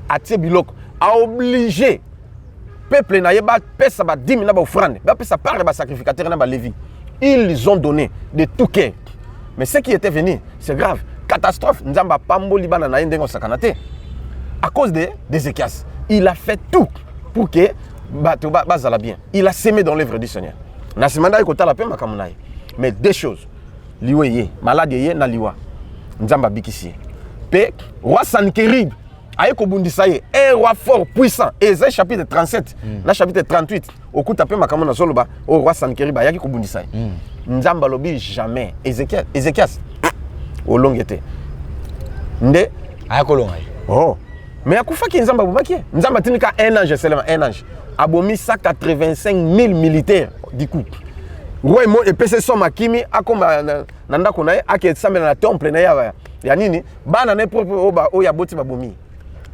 à Tsebiloko, à obliger peuple na yeba pesa ba 10 000 na ba offrande ba pesa par ba sacrificateur na ba lévi. Ils ont donné de tout cœur. Mais ce qui était venu, c'est grave. Catastrophe. Nzamba pambo libana na ndengo sakanate. À cause d'Ézéchias, il a fait tout pour que bazala bien. Il a semé dans l'œuvre du Seigneur. Na semanda ko tala pe makamunaye. Mais deux choses. Liwa ye, malade ye na liwa. Nzamba bikisi. Pe roi Sankérib Aïko Bundisaye, un roi fort, puissant. Ésaïe chapitre 37, la chapitre 38. Au coup tapé makamona soloba, au roi Sankeriba, yaki ko Bundisaye. Nzamba lobi jamais. Ézéchias, au long été. Nde ayako longa. Oh. Mais akufa ki nzamba bumaki. Nzamba tinika un ange seulement, un ange. Abomi 185 000 militaires du coup. Roi mo epese so makimi akoma nanda konaye ake samela na temple na ya nini bana ne propre oba oya boti babomi.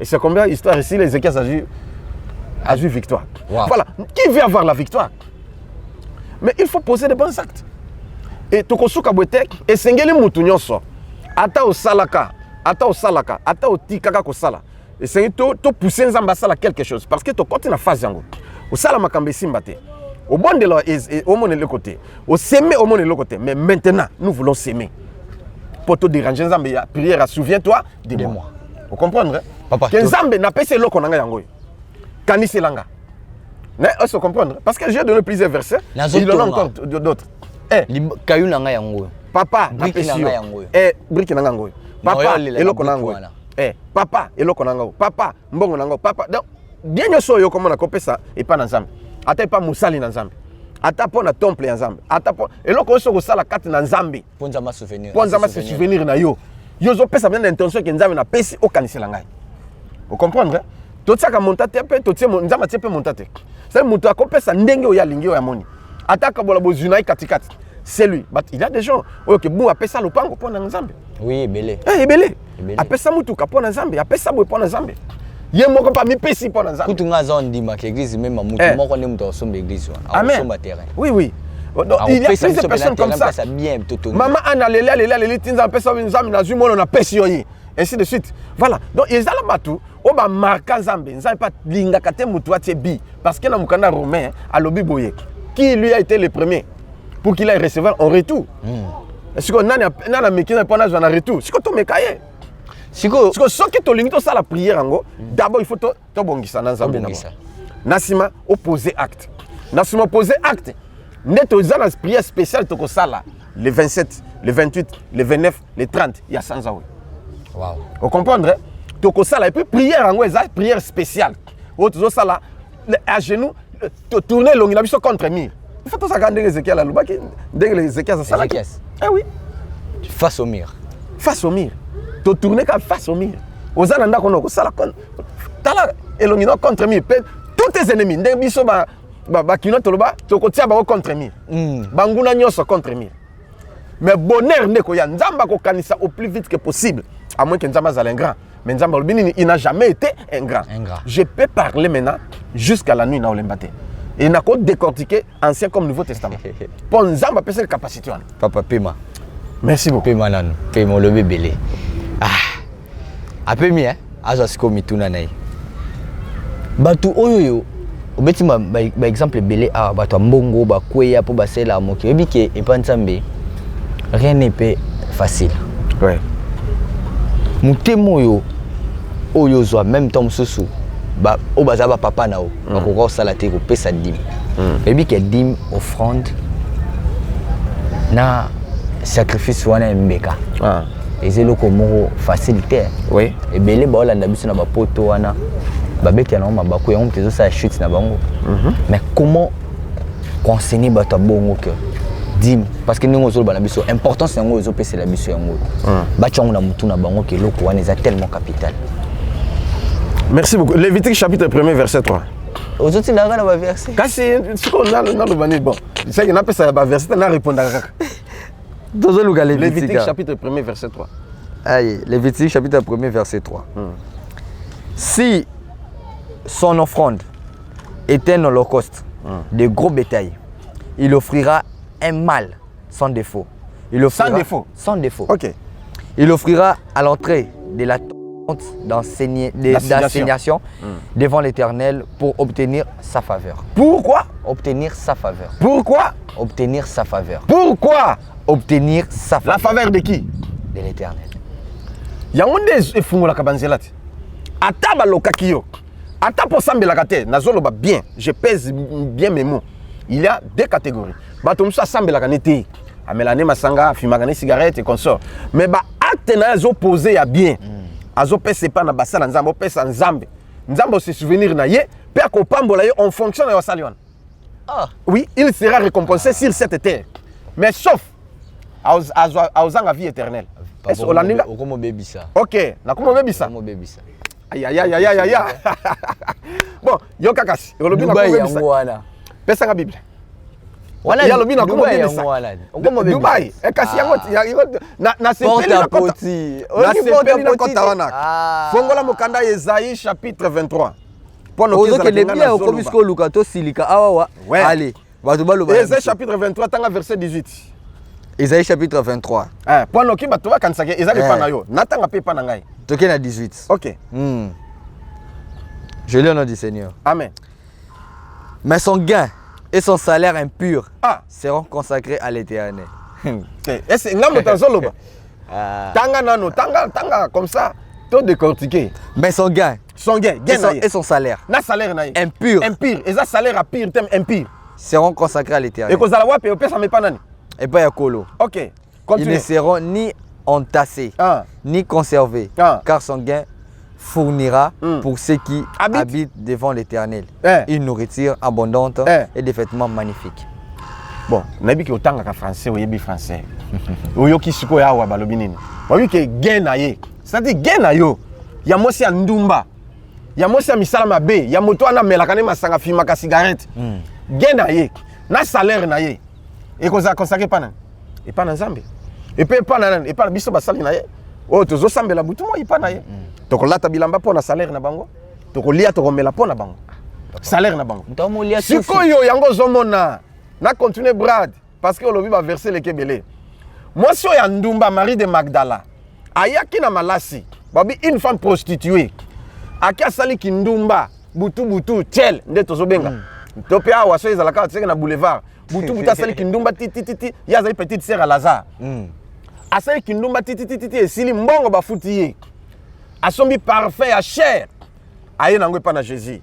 Et c'est combien l'histoire ici, Ézéchias a eu victoire. Wow. Voilà. Qui veut avoir la victoire? Mais il faut poser des bons actes. Et Tokosuka Botek, et Sengeli Moutounyoso, ata osalaka ata otikaka kosala esengi topousse nzambe asala quelque chose parce que tokoti na phase yango osala makambo esimba te obondela omona eloko te oseme omona eloko te mais maintenant nous voulons s'aimer pour te déranger nzambe ya prière souviens-toi de moi vous comprendre papa que nzambe napesi eloko na nga yango kaniselanga est-ce que comprendre parce que j'ai donné plusieurs versets il en a encore d'autres kayu na nga yango papa napesi brique na nga yango papa eloko na yango papa eloko na nga papa mbongo na nga papa donc bien nyonso oyo komona kopesa epa na nzambe ata epa mosali na nzambe ata mpo na temple ya nzambe ata mpo eloko oyo soki osala kati na nzambe mpo nzambe ase souvenir na yo ozopesa bien na intention ke nzambe napesi okanisela ngai okomprendre totiaka monta te mpe totie nzambe atie mpe monta te c'est moto akopesa ndenge oyo alingi oyo amoni ata kabola bozwi na ye katikati c'est lui but il y a des gens oyo ke bu apesa lopango mpo na nzambe oui ebele ebele apesa mutuka mpo na nzambe apesa boye mpo na nzambe ye moko pa mipesi mpo na nzambe kutu nga aza ondima ke église meme mutu moko nde mutu asomba église wana asomba terrain oui il y a plusieurs personnes comme ça maman ana leli tinza apesa nzambe nazwi mono na pesi yo ye ainsi de suite voilà donc ezala batu o ba marka nzambe pa lingaka te mutu atie bi parce que na mukanda romain alobi boye qui lui a été le premier pour qu'il aille recevoir en retour est-ce que nana mekina pona en retour siko to mekaye siko soki to lingi to sala prière ngo d'abord il faut to bongisa na nzambe na nasima opposer acte nasima poser acte neto zala prière spéciale to ko sala le 27 le 28 le 29 le 30 ya sanza oui wow vous comprendre to ko sala et puis prière ngo eza prière spéciale autres sala à genoux to tourner longi na biso contre mur il faut to sa gande Ézéchiel la lubaki ndenge Ézéchiel ça sala oui face au mur to tourner comme face au mur ozana ndako no ko sala tala elongi no contre mur tous tes ennemis ndenge biso ba kino toloba to ko tia ba contre mur banguna nyoso contre mur mais bonheur ndeko ya nzamba ko kanisa au plus vite que possible à moins que nzamba zala un grand mais nzamba lobini il n'a jamais été un grand je peux parler maintenant jusqu'à la nuit na olembate et n'a ko décortiquer ancien comme nouveau testament pour nzamba pesa la capacité papa pema merci beaucoup pema nanu pema le bébé apemi aza siko mituna naye batu oyoyo obeti ba exemple belé batu mbongo ba kweya po basela moki ebike epanzambe rien n'est pas facile ouais mutemo oyo zo même temps mususu ba obaza ba papa nao bakoko sala te ko pesa dîme ebike dîme offrande na sacrifice wana mbeka ezeloko moko facilité oui ebele ba olanda biso na bapoto wana babeti na mabako yango tezo sa chute na bango mais comment conseiller bato bongo que dîme parce que nous ozolo bana biso importance yango ezo pesa la biso yango bachango na mutu na bango ke loko wana eza tellement capital. Merci beaucoup. Lévitique chapitre 1er verset 3. Ozoti na ngana ba verset kasi siko na lo bani bon c'est que na pesa ba verset na répondre kaka Lévitique. Lévitique chapitre 1er verset 3. Aïe, Lévitique chapitre 1er verset 3. Si son offrande est un holocauste de gros bétail, il offrira un mâle sans défaut. Sans défaut. OK. Il offrira à l'entrée de la tente d'assignation devant l'Éternel pour obtenir sa faveur. Pourquoi? Obtenir sa faveur. Pourquoi? Obtenir sa faveur. Pourquoi? Obtenir sa faveur. La faveur de qui? De l'Éternel. Yangonde efungola kabanzelati. Ata balokaki yo. Ata po sambelaka te nazoloba bien, je pèse bien mes mots. Il y a deux catégories. Bato musa sambelaka nete. Amelane masanga, fimaka ne cigarette et consort. Mais ba acte na zo posé ya bien. Azo pèse pas na basala nzambe, pèse nzambe. Nzambe se souvenir na ye, pe akopambola yo en fonction de yo salion. Oui, il sera récompensé sur cette terre. Mais sauf à la vie éternelle. Est-ce que Olandinga? Ok, na komo bebisa. Aïe aïe aïe aïe aïe. Bon, yo kakasi. Olobi na komo bebisa. Pesa nga Bible. Wala ya lobi na komo bebisa. Dubai. E kasi yango na sepeli na kota. Na sepeli na kota wana. Fongola mokanda Esaïe chapitre 23. Esaïe chapitre 23 tanga verset 18. Isaïe chapitre 23. Point noki bato bakanisaka eza epa na yo. Natanga pe epa na ngai. Toke na 18. Ok. Je lis au nom du Seigneur. Amen. Mais son gain et son salaire impur seront consacrés à l'Éternel. Est-ce que vous tanga nano, tanga comme ça, tout décortiqué. Mais son gain et son salaire impur. Et ça salaire à pire, impur. Seront consacrés à l'Éternel. Et que ça la wape, ça me pas nani. Et pas Yakolo. Ok. Ils ne seront ni entassés, ni conservés, car son gain fournira pour ceux qui habitent devant l'Éternel une nourriture abondante et des vêtements magnifiques. Bon, nabi ki otanga ka français oyebi français. Oyo ki siko ya wa balobi nini. Oyo ki gain na ye. C'est-à-dire gain na yo. Ya mosi ya ndumba. Ya mosi ya misala mabe, ya moto ana melaka ne masanga fima ka cigarette. Gain na ye. Na salaire na ye. Et koza consacrer pa na. Et pas na Nzambe. Et pe pa na et pas biso basali na ye. Oh tozo sambela butu mo ipa na ye. Tokolata bilamba po na salaire na bango. Tokolia tokomela po na bango. Salaire na bango. Sikoyo yango zomona. Na continuer Brad parce que olobi va verser les kebele. Moi si ya ndumba Marie de Magdala. Ayaki na malasi. Babi une femme prostituée. Aki asali kindumba butu tchel nde tozobenga. Topé awa so ezalaka tseke na boulevard. Butu asali kindumba titi ya zali petite sœur à Lazare. Asali kindumba titi esili mbongo bafuti ye. Asombi parfait à chair. Aye nango pa na Jésus.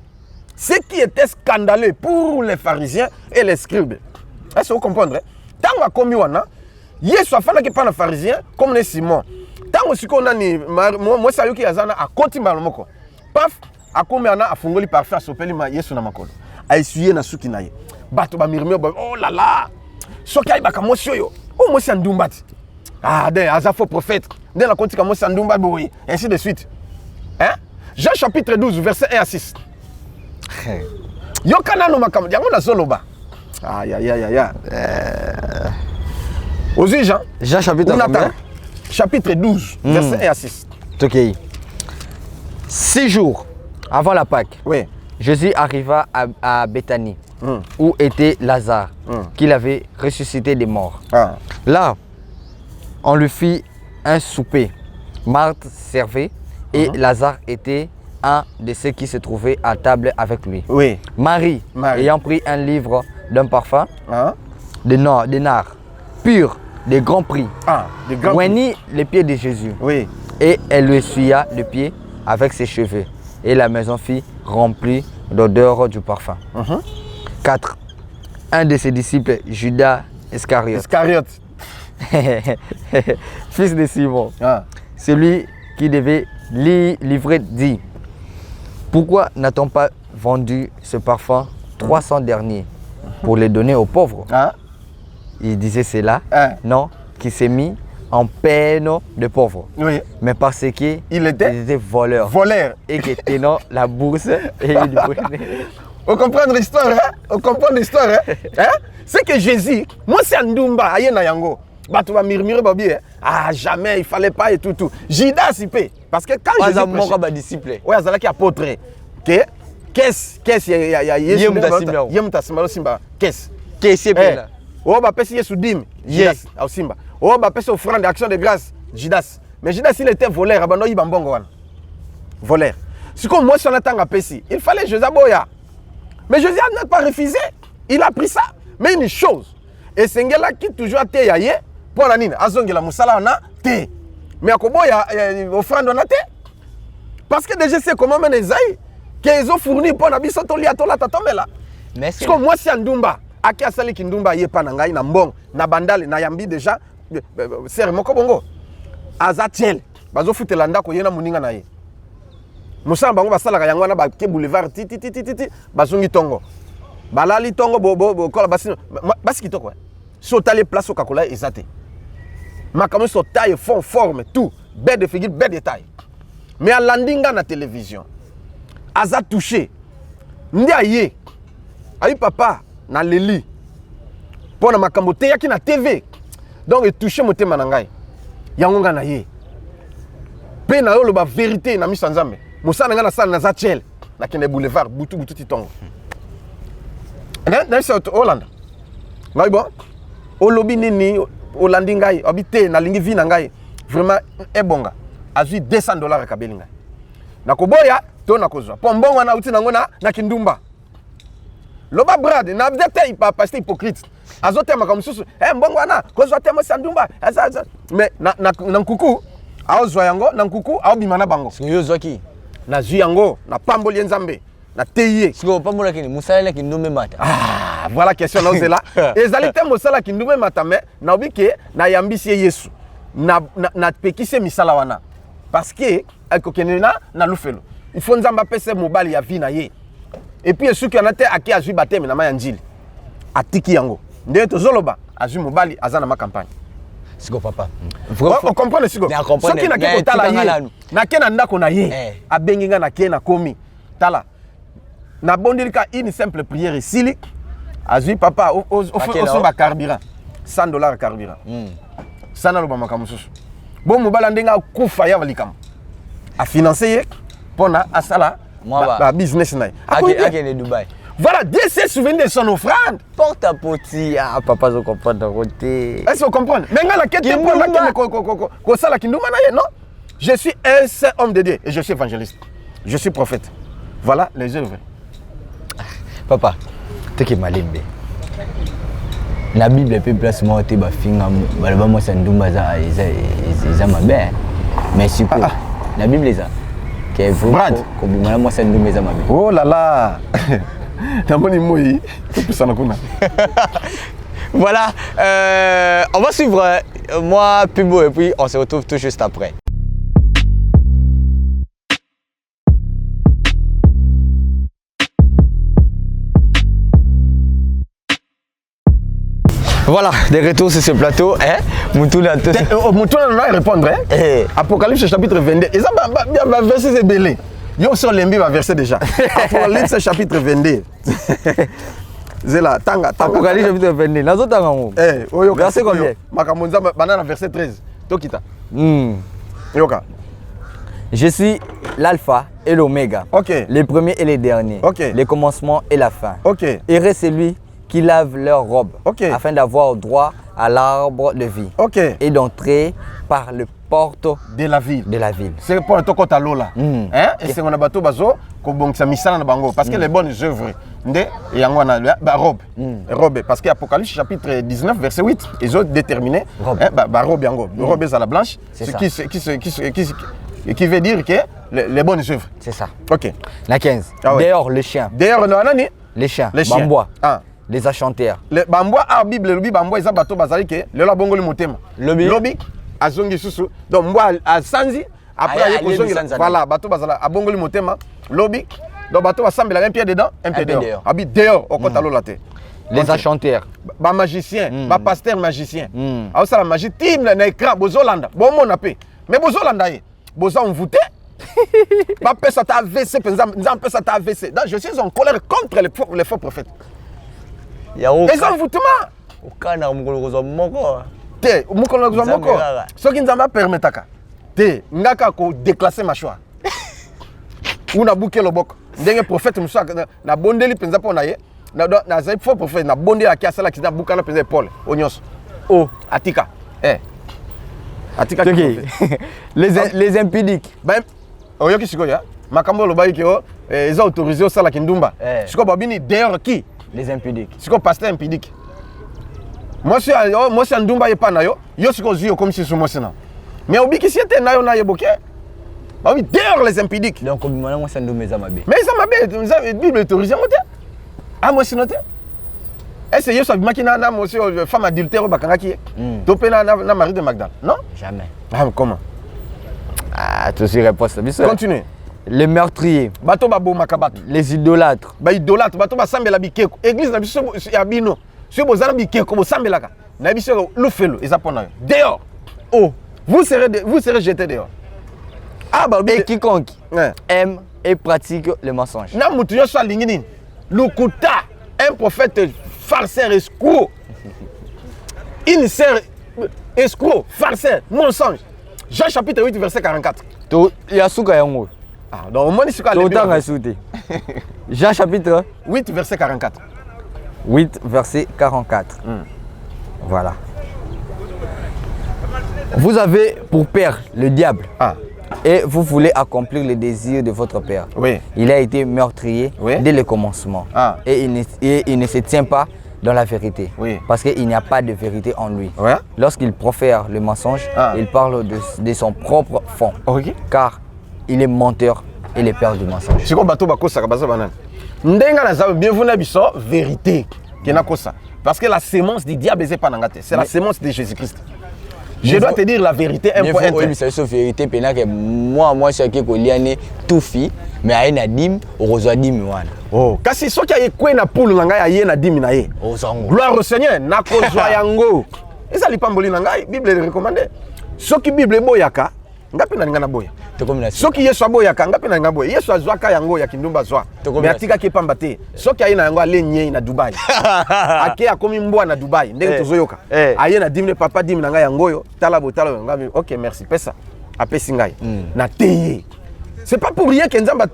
Ce qui était scandaleux pour les pharisiens et les scribes. Est-ce que vous comprenez? Tant que comme wana, Yesu afana ke pa na pharisien comme les Simon. Tant que siko nani moi ça yoki azana a kontima moko. Paf, akomi ana afungoli parfait asopeli ma Yesu na makolo. A essuyer na suki na ye. Bato ba mirmio oh là là. Soki ay baka mosi yo. Oh mosi andumbati. Ah de aza faux prophète. De la kontika mosi andumba boyi, ainsi de suite. Hein? Jean chapitre 12 verset 1 à 6. Yokana no makam yango na soloba. Aussi Jean chapitre combien? Chapitre 12 verset 1 à 6. OK. 6 jours avant la Pâque. Oui. Jésus arriva à Béthanie où était Lazare qu'il avait ressuscité des morts. Là, on lui fit un souper. Marthe servait et Lazare était un de ceux qui se trouvaient à table avec lui. Oui. Marie, ayant pris un livre d'un parfum, de nard, pur, de grand prix, oignit les pieds de Jésus. Oui. Et elle lui essuya le pied avec ses cheveux. Et la maison fut remplie d'odeur du parfum. 4. Un de ses disciples, Judas Iscariote, fils de Simon, celui qui devait livrer, dit: pourquoi n'a-t-on pas vendu ce parfum 300 derniers pour les donner aux pauvres? Il disait cela, non, qui s'est mis en peine de pauvre. Oui. Mais parce qu'il était voleur. Et qu'il tenait la bourse et il prenait. On comprend l'histoire, hein? On comprend l'histoire, hein? C'est que Jésus, moi c'est Ndumba, aïe na yango. Bato va murmurer babi, ah jamais, il fallait pas et tout. Judas il paie. Parce que quand Jésus prêchait, disciple. Ouais, azala ki apôtre. Qu'est-ce ya Yesu yemta simba simba. Qu'est-ce là. Oh ba pesi Yesu dim. Judas au simba. Oh ba pesi offrande d'action de grâce. Judas. Mais Judas il était voleur, abando yi bambongo wana. Voleur. C'est comme moi sur la tanga pesi. Il fallait Josaboya. Mais Jésus n'a pas refusé. Il a pris ça. Mais une chose. Et Sengela qui toujours a été yaye pour la nine. Azongela musala na te. Mais akoboya offrande na te. Parce que déjà c'est comment mener Zaï qu'ils ont fourni pour nabi sotoli atola tatomela. Mais c'est comme moi si Ndumba aki asali kindumba yepa na ngai na mbong na bandale na yambi déjà serre moko bongo. Azatiel bazo futela ndako yena muninga na ye. Musala bango basala yango na ba ke boulevard titi bazongi tongo. Balali tongo bo kola basi kitoko. Sotali place au kakola ezate. Makamo so taille fond forme tout, belle de figure, belle de taille. Mais à landinga na télévision. Aza touché. Ndi aye. Ayi papa na leli. Pona makambo te yaki na TV. Donc il touché motema na ngai. Yango nga na ye. Pe na yo lo ba vérité na miso nzambe. Musana nga na sala na za tchel na kene boulevard butu titongo. Na c'est Hollande. Ngai bon. Olobi nini olandi ngai obite na lingi vi na ngai vraiment ebonga azui $200 kabeli ngai nakoboya to nakozwa po mbongo na uti nango na kindumba loba brad na bdete ipa pasteur hypocrite azotema comme susu mbongo wana kozwa temo sandumba mais na nkuku aozwa yango na nkuku aobima na bango yo zwaki na zwi yango na pamboli nzambe na teye siko pambola kini musala ki ndume mata voilà question na ozela ezali te musala ki ndume mata mais na obike na yambisi Yesu na pekise misala wana parce que akokene na lufelo il faut nzamba pese mobali ya vie na ye et puis ceux qui en étaient aki azui bateme na ma njili atiki yango nde tozoloba azui mobali azana ma campagne siko papa on comprend siko soki na ke kotala ye na ke na ndako na ye abengi nga na ke na komi tala na bondilika une simple prière ici azui papa osomba carburant $100 carburant sana loba makamu susu bon mobala ndenga kufa ya valikam a financer ye pona asala ba business na akene Dubai. Voilà, Dieu s'est souvenu de son offrande. Porte à poti, papa, je comprends de côté. Est-ce que vous comprenez? Mais là, non? Je suis un seul homme de Dieu et je suis évangéliste. Je suis prophète. Voilà les œuvres. Papa, tu es malade. La Bible est place moi te ba finga ba moi ça ndumba za mabe. Mais si quoi? La Bible est ça. Que vous comme moi ça ndumba za mabe. Oh là là. Voilà, on va suivre moi, Pubo, et puis on se retrouve tout juste après. Voilà, des retours sur ce plateau. Moutouna va répondre. Apocalypse chapitre 22. Et ça, verset c'est belé. Yo sur l'embi va verser déjà. Apocalypse chapitre 22. Zela tanga. Apocalypse chapitre 22. Nazo tanga ngo. Verset combien? Makamonza banana verset 13. Tokita. Yoka. Je suis l'alpha et l'oméga. OK. Le premier et le dernier. OK. Le commencement et la fin. OK. Heureux celui qui lave leur robe. OK. Afin d'avoir droit à l'arbre de vie. OK. Et d'entrer par le porte de la ville. De la ville. C'est pour le tokota lola. Et c'est on a bateau bazo ko bongsa misala na bango parce que les bonnes œuvres ndé yango na robe. Robe parce que Apocalypse chapitre 19 verset 8 ils ont déterminé robe yango. Robe à la blanche qui veut dire que les bonnes œuvres. C'est ça. OK. La 15. Dehors le chien. Dehors le anani les chiens. Les chiens. Bambois. Les achanteurs. Les bambois Bible lobi bambois eza bateau bazali ke le la bongo le motema. Lobi azongi susu donc moi à sanzi après il kozongi voilà bateau bazala abongoli motema lobi donc bateau basambela un pied dedans un pied dehors abi dehors au kota lola te les achanteurs ba magicien ba pasteur magicien a ça la magie tim na écran bozolanda bon mon appé mais bozolanda ye boza envoûté ba pesa ta AVC penza pesa ta AVC donc je suis en colère contre les faux prophètes les envoûtements okana mukolo moko te mukolo kozwa moko soki nzamba permetaka te ngaka ko déclasser machwa una buke loboko ndenge prophète musa na bondeli penza pona ye na zai faux prophète na bondeli akiasala kizina buka na penza Paul onyos atika atika les impudiques oyoki sikoya makambo lobai ke ils ont autorisé au sala kindumba siko babini dehors qui les impudiques siko pasteur impudique moi c'est ndumba yepa na yo siko zio comme si moi c'est na mais obiki siete na yo na yeboke ba oui dehors les impudiques donc moi c'est ndumba zamabe mais zamabe Bible autorisé moté moi c'est noté est-ce que ça bimaki na moi c'est femme adultère bakanga ki topé na Marie de Magdalene non jamais comment tu sais réponse continue les meurtriers bato babo makabato les idolâtres idolâtres bato basambela bikeko église na biso ya bino si vous avez bikeko bosambelaka na biso lufelo ezapona dehors vous serez jetés dehors et quiconque aime et pratique le mensonge na mutu yo so lingi nini lukuta un prophète farceur escroc une sœur escroc farceur mensonge Jean chapitre 8 verset 44 yasuka yango donc au moins ici quoi Jean chapitre 8 verset 44 8 verset 44 voilà Vous avez pour père le diable. Ah. Et vous voulez accomplir les désirs de votre père. Oui. Il a été meurtrier dès le commencement. Ah. Et il ne se tient pas dans la vérité. Oui. Parce qu'il n'y a pas de vérité en lui. Ouais. Lorsqu'il profère le mensonge, il parle de son propre fond. Ok. Car il est menteur et le père du mensonge. C'est comme bateau bakosa kabaza banane. Ndenga na zabe bienvenue biso vérité. Kena kosa. Parce que la sémence du diable c'est pas nangate, c'est la sémence de Jésus-Christ. Je dois te dire la vérité un point. Oui, mais c'est la vérité pendant que moi c'est que Koliane tout fi mais aye na dim okozwa dim wana. Oh, kasi soki aye kwe na poule na ngai aye na dim na ye. Gloire au Seigneur, na kozwa yango. Eza lipamboli na ngai, Bible le recommande. Soki Bible boyaka, ngapi na ngana boya. Soki Yesu aboyaka, ngapi na ngana boya. Yesu azwaka yango ya kindumba zwa. Mais atika ke pamba te. Soki aye na yango ale nye na Dubai. Ake akomi mbwa na Dubai, ndenge tozoyoka. Aye na dim ne papa dim na ngai yango yo, tala botala ngami. OK, merci pesa. Apesi ngai. Na teye. C'est pas pour rien que Nzamba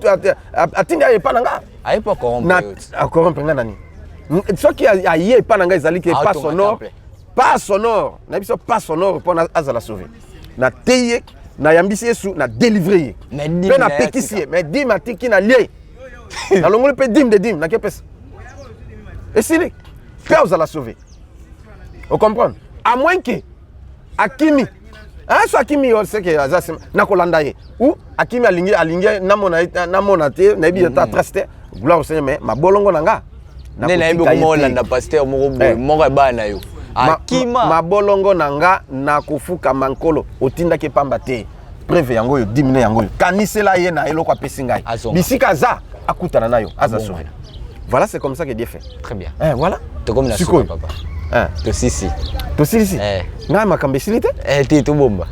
atindi aye pa nanga. Aye pas corrompre. Na corrompre nga nani. Soki aye pa nanga ezali ke pas sonore. Pas sonore. Na biso pas sonore pour azala sauver. Na teye na yambisi Yesu na délivrer. Mais na pekisi mais dim atiki na lié. Na longolo pe dim de dim na ke pesa. Et si les père vous la sauver. Vous comprenez? À moins que Akimi so Akimi on sait que na kolanda ye ou Akimi alingi namona te na bi ta traste gloire au Seigneur mais ma bolongo nanga na yebi ko molanda pasteur moko bana yo Akima mabolongo nanga na kofuka mankolo otinda ke pamba te preuve yango yo dimine yango yo kanisela ye na eloko apesi ngai bisika za akutana nayo aza sauvé. Voilà, c'est comme ça que Dieu fait. Très bien. Voilà. Tu comme la soupe, papa. Tu sisi. Tu sisi. Nga makambesili te? Te to bomba.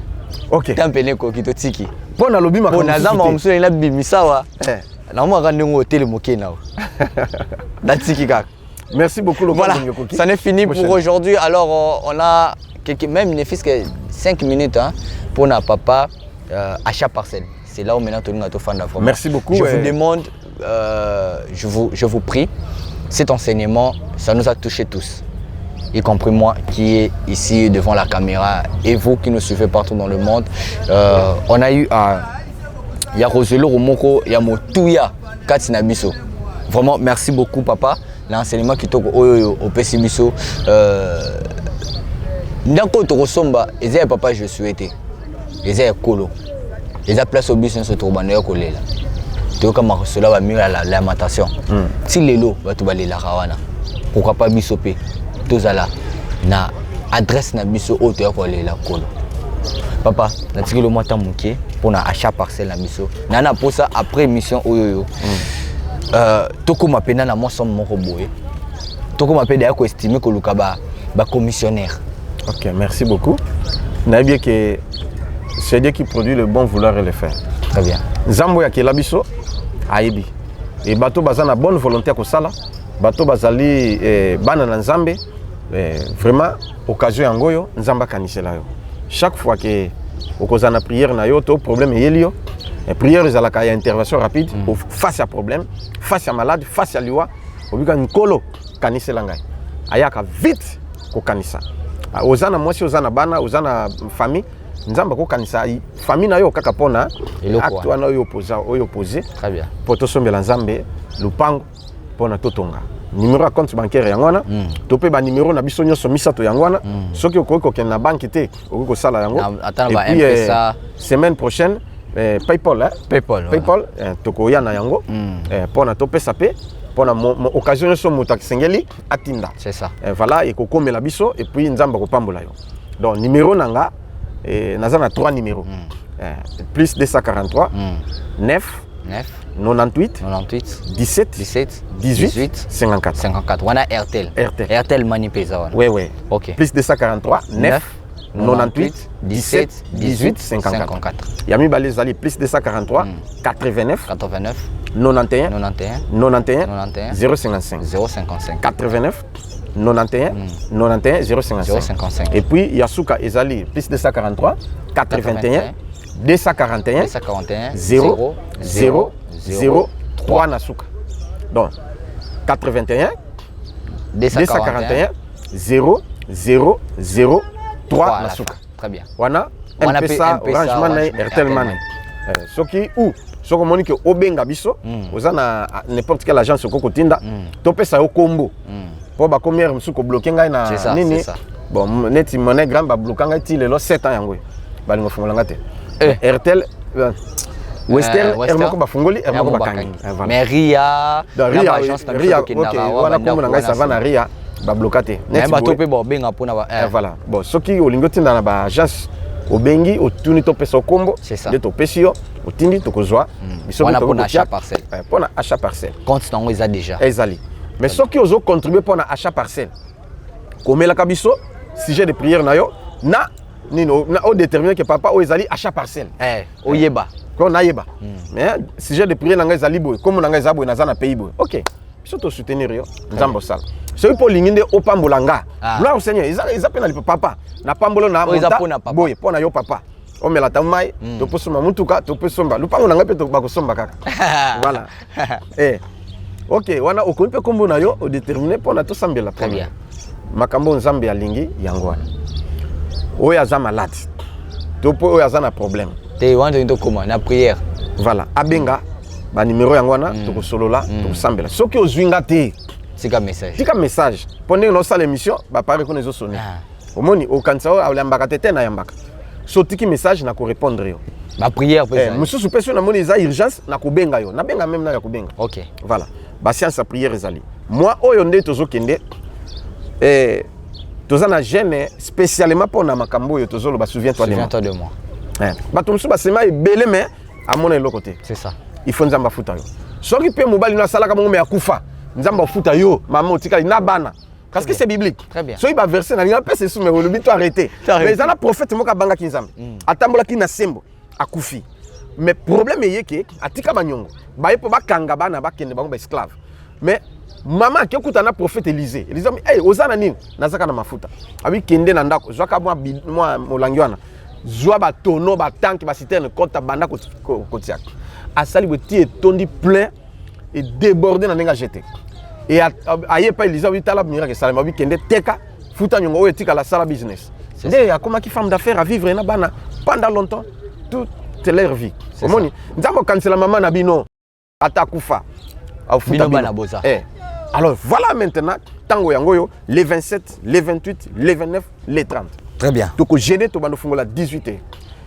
OK. Tampene ko kito tiki. Pona lobi makambesili. Pona zama msoni na bimisawa. Na mo rande ngo hotel moké nao. Datiki kaka. Merci beaucoup, voilà, ça n'est fini pour aujourd'hui. Alors, on a même ne fait que 5 minutes hein, pour notre papa achat parcelle. C'est là où maintenant tout le monde a fait la Merci beaucoup. Je vous demande, je vous prie, cet enseignement, ça nous a touchés tous, y compris moi qui est ici devant la caméra et vous qui nous suivez partout dans le monde. On a eu il y a Roselo Romoko, il y a Motouya Katina Biso. Vraiment, merci beaucoup, papa. L'enseignement qui toque au Pessibiso. Ndako Torosomba, et papa, je souhaitais. Et c'est colo. Et la place au bus, se trouve en collé là. Tu vois comment cela va mieux l'alimentation. Si les lots, tu vas aller la rawana. Pourquoi pas bisopé? Tout ça là. Na adresse na biso au théâtre collé la colo. Papa, na tiré le mois tamouké pour na achat parcelle na biso. Nana pour ça après mission oyoyo. Toko mapena na moi somme moko boye. Toko mapena ko estimer que lukaba ba commissionnaire. OK, merci beaucoup. Na bien que c'est Dieu qui produit le bon vouloir et le faire. Très bien. Zambo ya kela biso aibi. Et bato bazana bonne volonté ko sala. Bato bazali bana na Nzambe. Vraiment occasion yangoyo Nzamba kanisela yo. Chaque fois que okozana prière na yo to problème yelio. Prière ezalaka ya intervention rapide face à problème, face à malade, face à liwa, obika nkolo kanisela ngai. Ayaka vite ko kanisa. Ozana mwasi ozana bana, ozana famille, nzamba ko kanisa famille na yo kaka pona acte wana oyo poser. Très bien. Poto sombela nzambe lupango pona totonga. Numéro de compte bancaire yangwana, topé ba numéro na biso nyoso misato yangwana, soki okoki kokenda na banque te, okoki kosala yango. Et puis semaine prochaine PayPal, hein? PayPal, tokoya na yango pour na topesa pe pour na occasion so muta sengeli atinda. C'est ça. Voilà et kokomela biso et puis nzamba ko pambola yo. Donc numéro nanga nazana 3 numéros. Plus 243 9 98 17 18 54. Wana RTL Mani Pesa wana. Oui. OK. Plus 243 9 98 17 18 54. Yami Balezali plus 243 89 91 055 89 91 055. Et puis Yasuka Ezali plus 243 81 241 0 0 0 3 Nasuka. Donc 81 241 0 0 0 3 Nasuka. Très bien. Wana Wana M-Pesa, P- Orange Money, Orange, Airtel Money. Soki ou soko moni ke obenga biso, oza na n'importe quelle agence ko kotinda, to pesa yo combo. Po ba combien musu ko bloquer ngai na nini? Bon, neti monnaie grand ba bloquer ngai ti lelo 7 ans yango. Ba lingo fungola ngate. Airtel Western, Hermoko bafungoli, Hermoko bakangi. Mais Ria, Ria, ok, wana kombo na ngai ça va na Ria, ba bloquer. Mais ba topé bo benga pona ba. Voilà. Bon, soki olingo tinda na ba agence obengi otuni to pesa kombo, de to pesio, otindi to kozwa. Biso wana pona achat parcelle. Pona achat parcelle. Compte nango eza déjà. Ezali. Mais soki ozo contribuer pona achat parcelle. Komela kabiso, sujet de prière na yo, na nino na o déterminer que papa o ezali achat parcelle. Oyeba. Ko na yeba. Mais sujet de prière na ngai ezali boy, comme na ngai ezabo na za na pays boy. OK. Biso to soutenir yo, nzambo sala. So ipo linginde opambolanga. Gloire au Seigneur, ils appellent le papa. Na pambolo na monta. Boy, pona yo papa. O mela tamai, to posoma mutuka, to posomba. Lupango na ngape to bakosomba kaka. Voilà. OK, wana okonpe kombo na yo o déterminer pona to sambela. Très bien. Makambo nzambe alingi yango wana. Oyo aza malade. To po oyo aza na problème. Te wanda ndo koma na prière. Voilà, abenga ba numéro yango wana to kosolola, to kosambela. Soki ozwinga te tika message. Tika message. Pendant nos salles émission, ba pare ko nezo sonner. Omoni o kanisa o alambaka tete na yambaka. So tiki message na ko répondre yo. Ba prière peut être. Mususu peso na moni za urgence na ko benga yo. Na benga même na ya ko benga. OK. Voilà. Ba séance à prière ezali. Moi oyo nde tozo kende toza na gêne spécialement pour na makambo yo tozo lo ba souviens-toi de moi. Ba to musu ba sema ebele mais à mon eloko te. C'est ça. Il faut nzamba futa yo. Soki pe mobali na sala ka bongo me akufa. Nzamba futa yo, maman otika na bana. Parce que c'est biblique. Très bien. So il va verser na linga pese sous mais le bito arrêter. Mais ça na prophète moka banga kinzamba. Atambola ki na sembo akufi. Mais problème est que atika banyongo. Ba yepo bakanga bana bakende bango ba esclave. Mais maman ki okuta na prophète Élisée. Élisée dit hey ozana nini? Nazaka na mafuta. Abi kende na ndako. Zwaka moi molangi wana. Zwa ba tono ba tank ba citerne kota banda ko tiak. Asali boti etondi plein et débordé na nenga jeté. Et aye pa Elisa wi tala miracle salama wi kende teka futa nyongo o etika la sala business. C'est a comment qui femme d'affaires à vivre na bana pendant longtemps toute leur vie. Omoni nzambo kansela maman na bino atakufa. Au futa bana boza. Alors voilà maintenant tango yango yo les 27, les 28, les 29, les 30. Très bien. Toko gêner to bando fungola 18h.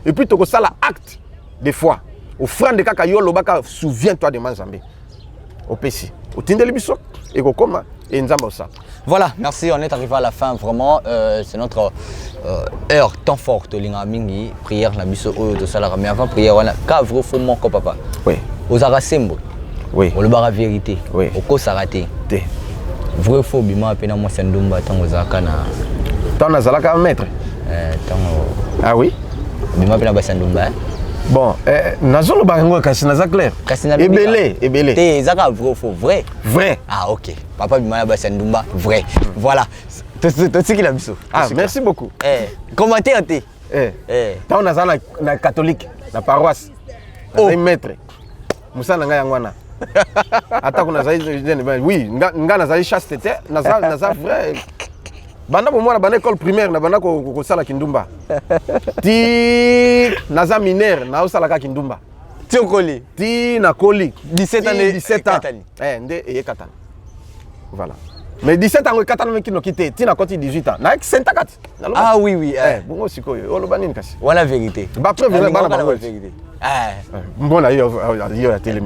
Et puis toko sala acte des fois au frère de kaka yo lobaka souviens-toi de Manzambe. Au PC. Au Tindeli biso et kokoma et nzamba ça. Voilà, merci, on est arrivé à la fin vraiment c'est notre heure temps forte linga mingi prière na biso oyo to sala mais avant prière wana ka vrai faux mon ko papa. Oui. Ozara sembo. Oui. O le bara vérité. Oui. O ko sarate. Te. Vrai faux bima pena mo sendumba tango zaka na tant nazalaka maître. Tango. Ah oui. Bima pena ba sendumba. Bon, nazolo bango kasi naza clair. Ebele. Te zaka vrai faux vrai. Vrai. Ah OK. Papa bima ba sendumba vrai. Voilà. Toi qui la biso. Ah, merci beaucoup. Commentaire te. Tant naza na catholique, na paroisse. Naza maître. Musa nanga yangwana. Ata kuna za oui, nga naza chasteté, naza vrai. Banda bo mwana bana école primaire na banda ko sala kindumba. Ti naza mineur na osala ka kindumba. Ti okoli. Ti na koli 17 ans. Nde eye katana. Voilà. Mais 17 ans katana meki no kité, ti na koti 18 ans. Na sentakati. Ah oui. Bongo sikoyo. Oloba nini kasi? Wala vérité. Ba preuve bana ba vérité. Mbona yo ya télé.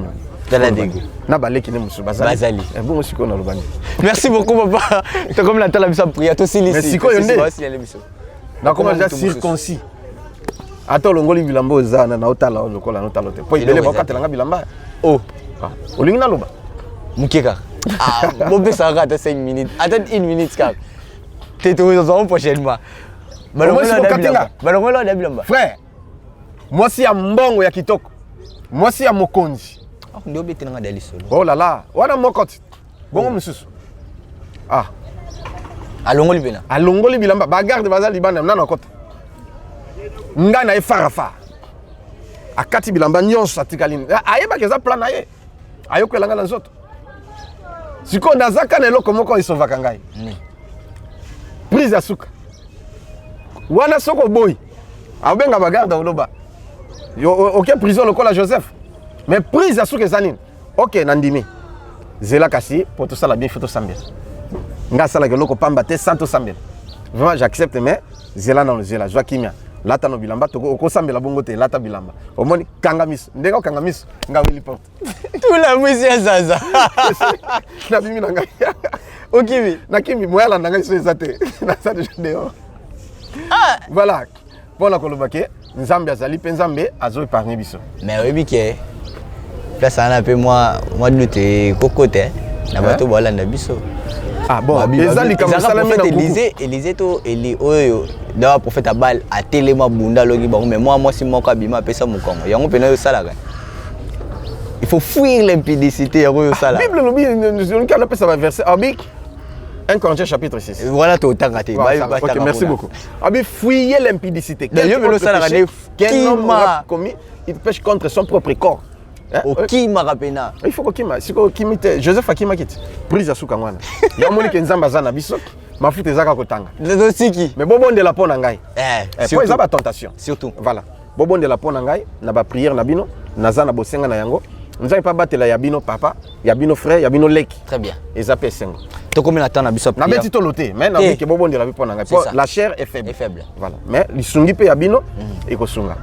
Na baleki ne musu bazali. Bongo sikoyo na lobani. Merci beaucoup papa. Tu comme la tala biso prière to silisi. Mais sikoyo nde. Na comment déjà circoncis. Ato longoli bilamba ozana na otala lokola na otala te. Po ibele bakatelanga bilamba. Oh. Olingi na loba. Mukeka. Ah, bon ça rate 5 minutes. Attends 1 minute car. T'es tout dans prochainement. Balongola da bilamba. Frère. Moi si ya mbongo ya kitoko. Moi si ya mokonzi. Ndio beti nanga dali solo. Oh là là, wana mokoti. Bongo mususu. Ah. Alongoli bena. Alongoli bilamba bagarde bazali bana na kota. Nga na efarafa. Akati bilamba nyonso atikalini. Ayeba keza plan na ye. Ayokwelanga na nzoto. Siko nazaka na eloko moko isovaka ngai. Prise ya suka. Wana soko boy. abenga bagarde oloba ok prison lokola Joseph mais prise à suke zanine ok nandimi zela kasi pour tout ça la bien photo sambia nga sala ke loko pamba te santo sambia vraiment j'accepte mais zela non zela joa kimia lata no bilamba to ko sambela bongo te lata bilamba omoni kangamis ndenge kangamis nga wili porte tout la musique zaza na bimi na ngai okimi na kimi moyala na ngai so ezate na ça déjà dehors voilà pour la kolobake nzambe azali pe nzambe azo épargner biso mais oyebi ke place ana pe moi doute kokote na bato bolanda biso ah bon ezali comme ça la mena Élysée to eli oyo dawa prophète abal atelema bunda logi bango mais moi si moko abima pesa mukongo yango pena yo salaka il faut fuir l'impudicité yo sala Bible lobi nous quand on peut ça verset abi 1 Corinthiens chapitre 6 voilà to tangate OK merci beaucoup abi fuyer l'impudicité yo melo salaka ne quel homme a commis il pêche contre son propre corps. Okima rapena. Il faut okima. Si okimite Joseph akima kiti. Prise à suka ngwana. Ya moni ke nzamba zana biso. Mafuta ezaka kotanga. Lezo siki. Mais bobo de la pona ngai. Surtout. Pour ezaba tentation. Surtout. Voilà. Bobo de la pona ngai na ba prière na bino, naza na bosenga na yango. Nzai pa batela ya bino papa, ya bino frère, ya bino leki. Très bien. Ezape sengo. To komi na tana biso prière. Na beti to loté, mais na biki bobo de la pona ngai. La chair est faible. Est faible. Voilà. Mais lisungi pe ya bino ekosunga.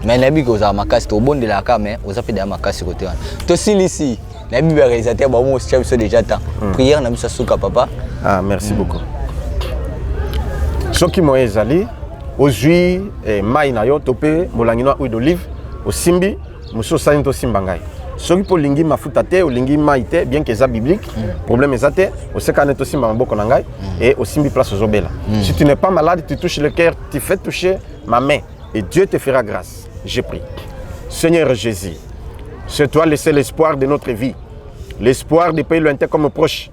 Mais nabi ko za makasi to bonde la ka mais oza pe da makasi côté wana to silisi nabi ba réalisateur ba mo chef déjà temps prière na biso suka papa merci beaucoup soki mo ezali ozui mai na yo to pe molangi na huile d'olive osimbi muso sani to simba ngai soki po lingi mafuta te olingi mai te bien que ça biblique problème ezate oseka ne to simba maboko na ngai et osimbi place ozobela si tu n'es pas malade tu touches le cœur tu fais toucher ma main et Dieu te fera grâce. J'ai pris. Seigneur Jésus, c'est toi le seul espoir de notre vie, l'espoir des pays lointains comme proches,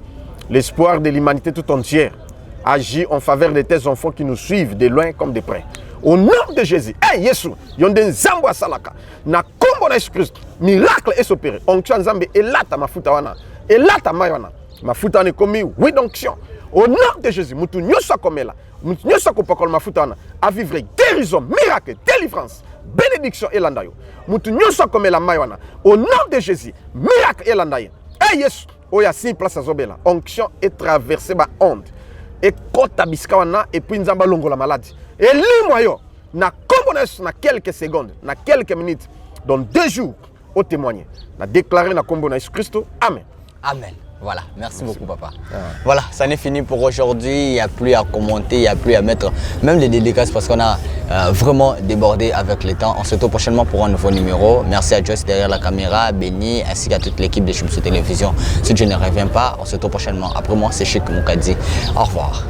l'espoir de l'humanité tout entière. Agis en faveur de tes enfants qui nous suivent de loin comme de près. Au nom de Jésus, hey Yesu, yonde nzambo salaka, na kombo na Jésus-Christ, miracle est opéré. Onction nzambe elata mafuta wana, elata maywana, mafuta wana komi oui d'onction. Au nom de Jésus, mutu nyosa komela, mutu nyosa kopakol mafuta wana, à vivre guérison, miracle, délivrance, bénédiction et landayo. Mutu nyosa komela maywana. Au nom de Jésus, miracle et landayo. Hey Yesu, oya si place azobela, onction est traversée ba onde. Et kota biskawana et puis nzamba longo la maladie. Et limoyo na kombo na quelques secondes, na quelques minutes, dans 2 jours, au témoigner. Na déclarer na kombo na Jésus-Christ. Amen. Amen. Voilà, merci beaucoup papa. Voilà, ça n'est fini pour aujourd'hui. Il n'y a plus à commenter, il n'y a plus à mettre même des dédicaces parce qu'on a vraiment débordé avec le temps. On se retrouve prochainement pour un nouveau numéro. Merci à Joyce derrière la caméra, Benny, ainsi qu'à toute l'équipe de Shimso Télévision. Si je ne reviens pas, on se retrouve prochainement. Après moi, c'est Cheikh Moukadi. Au revoir.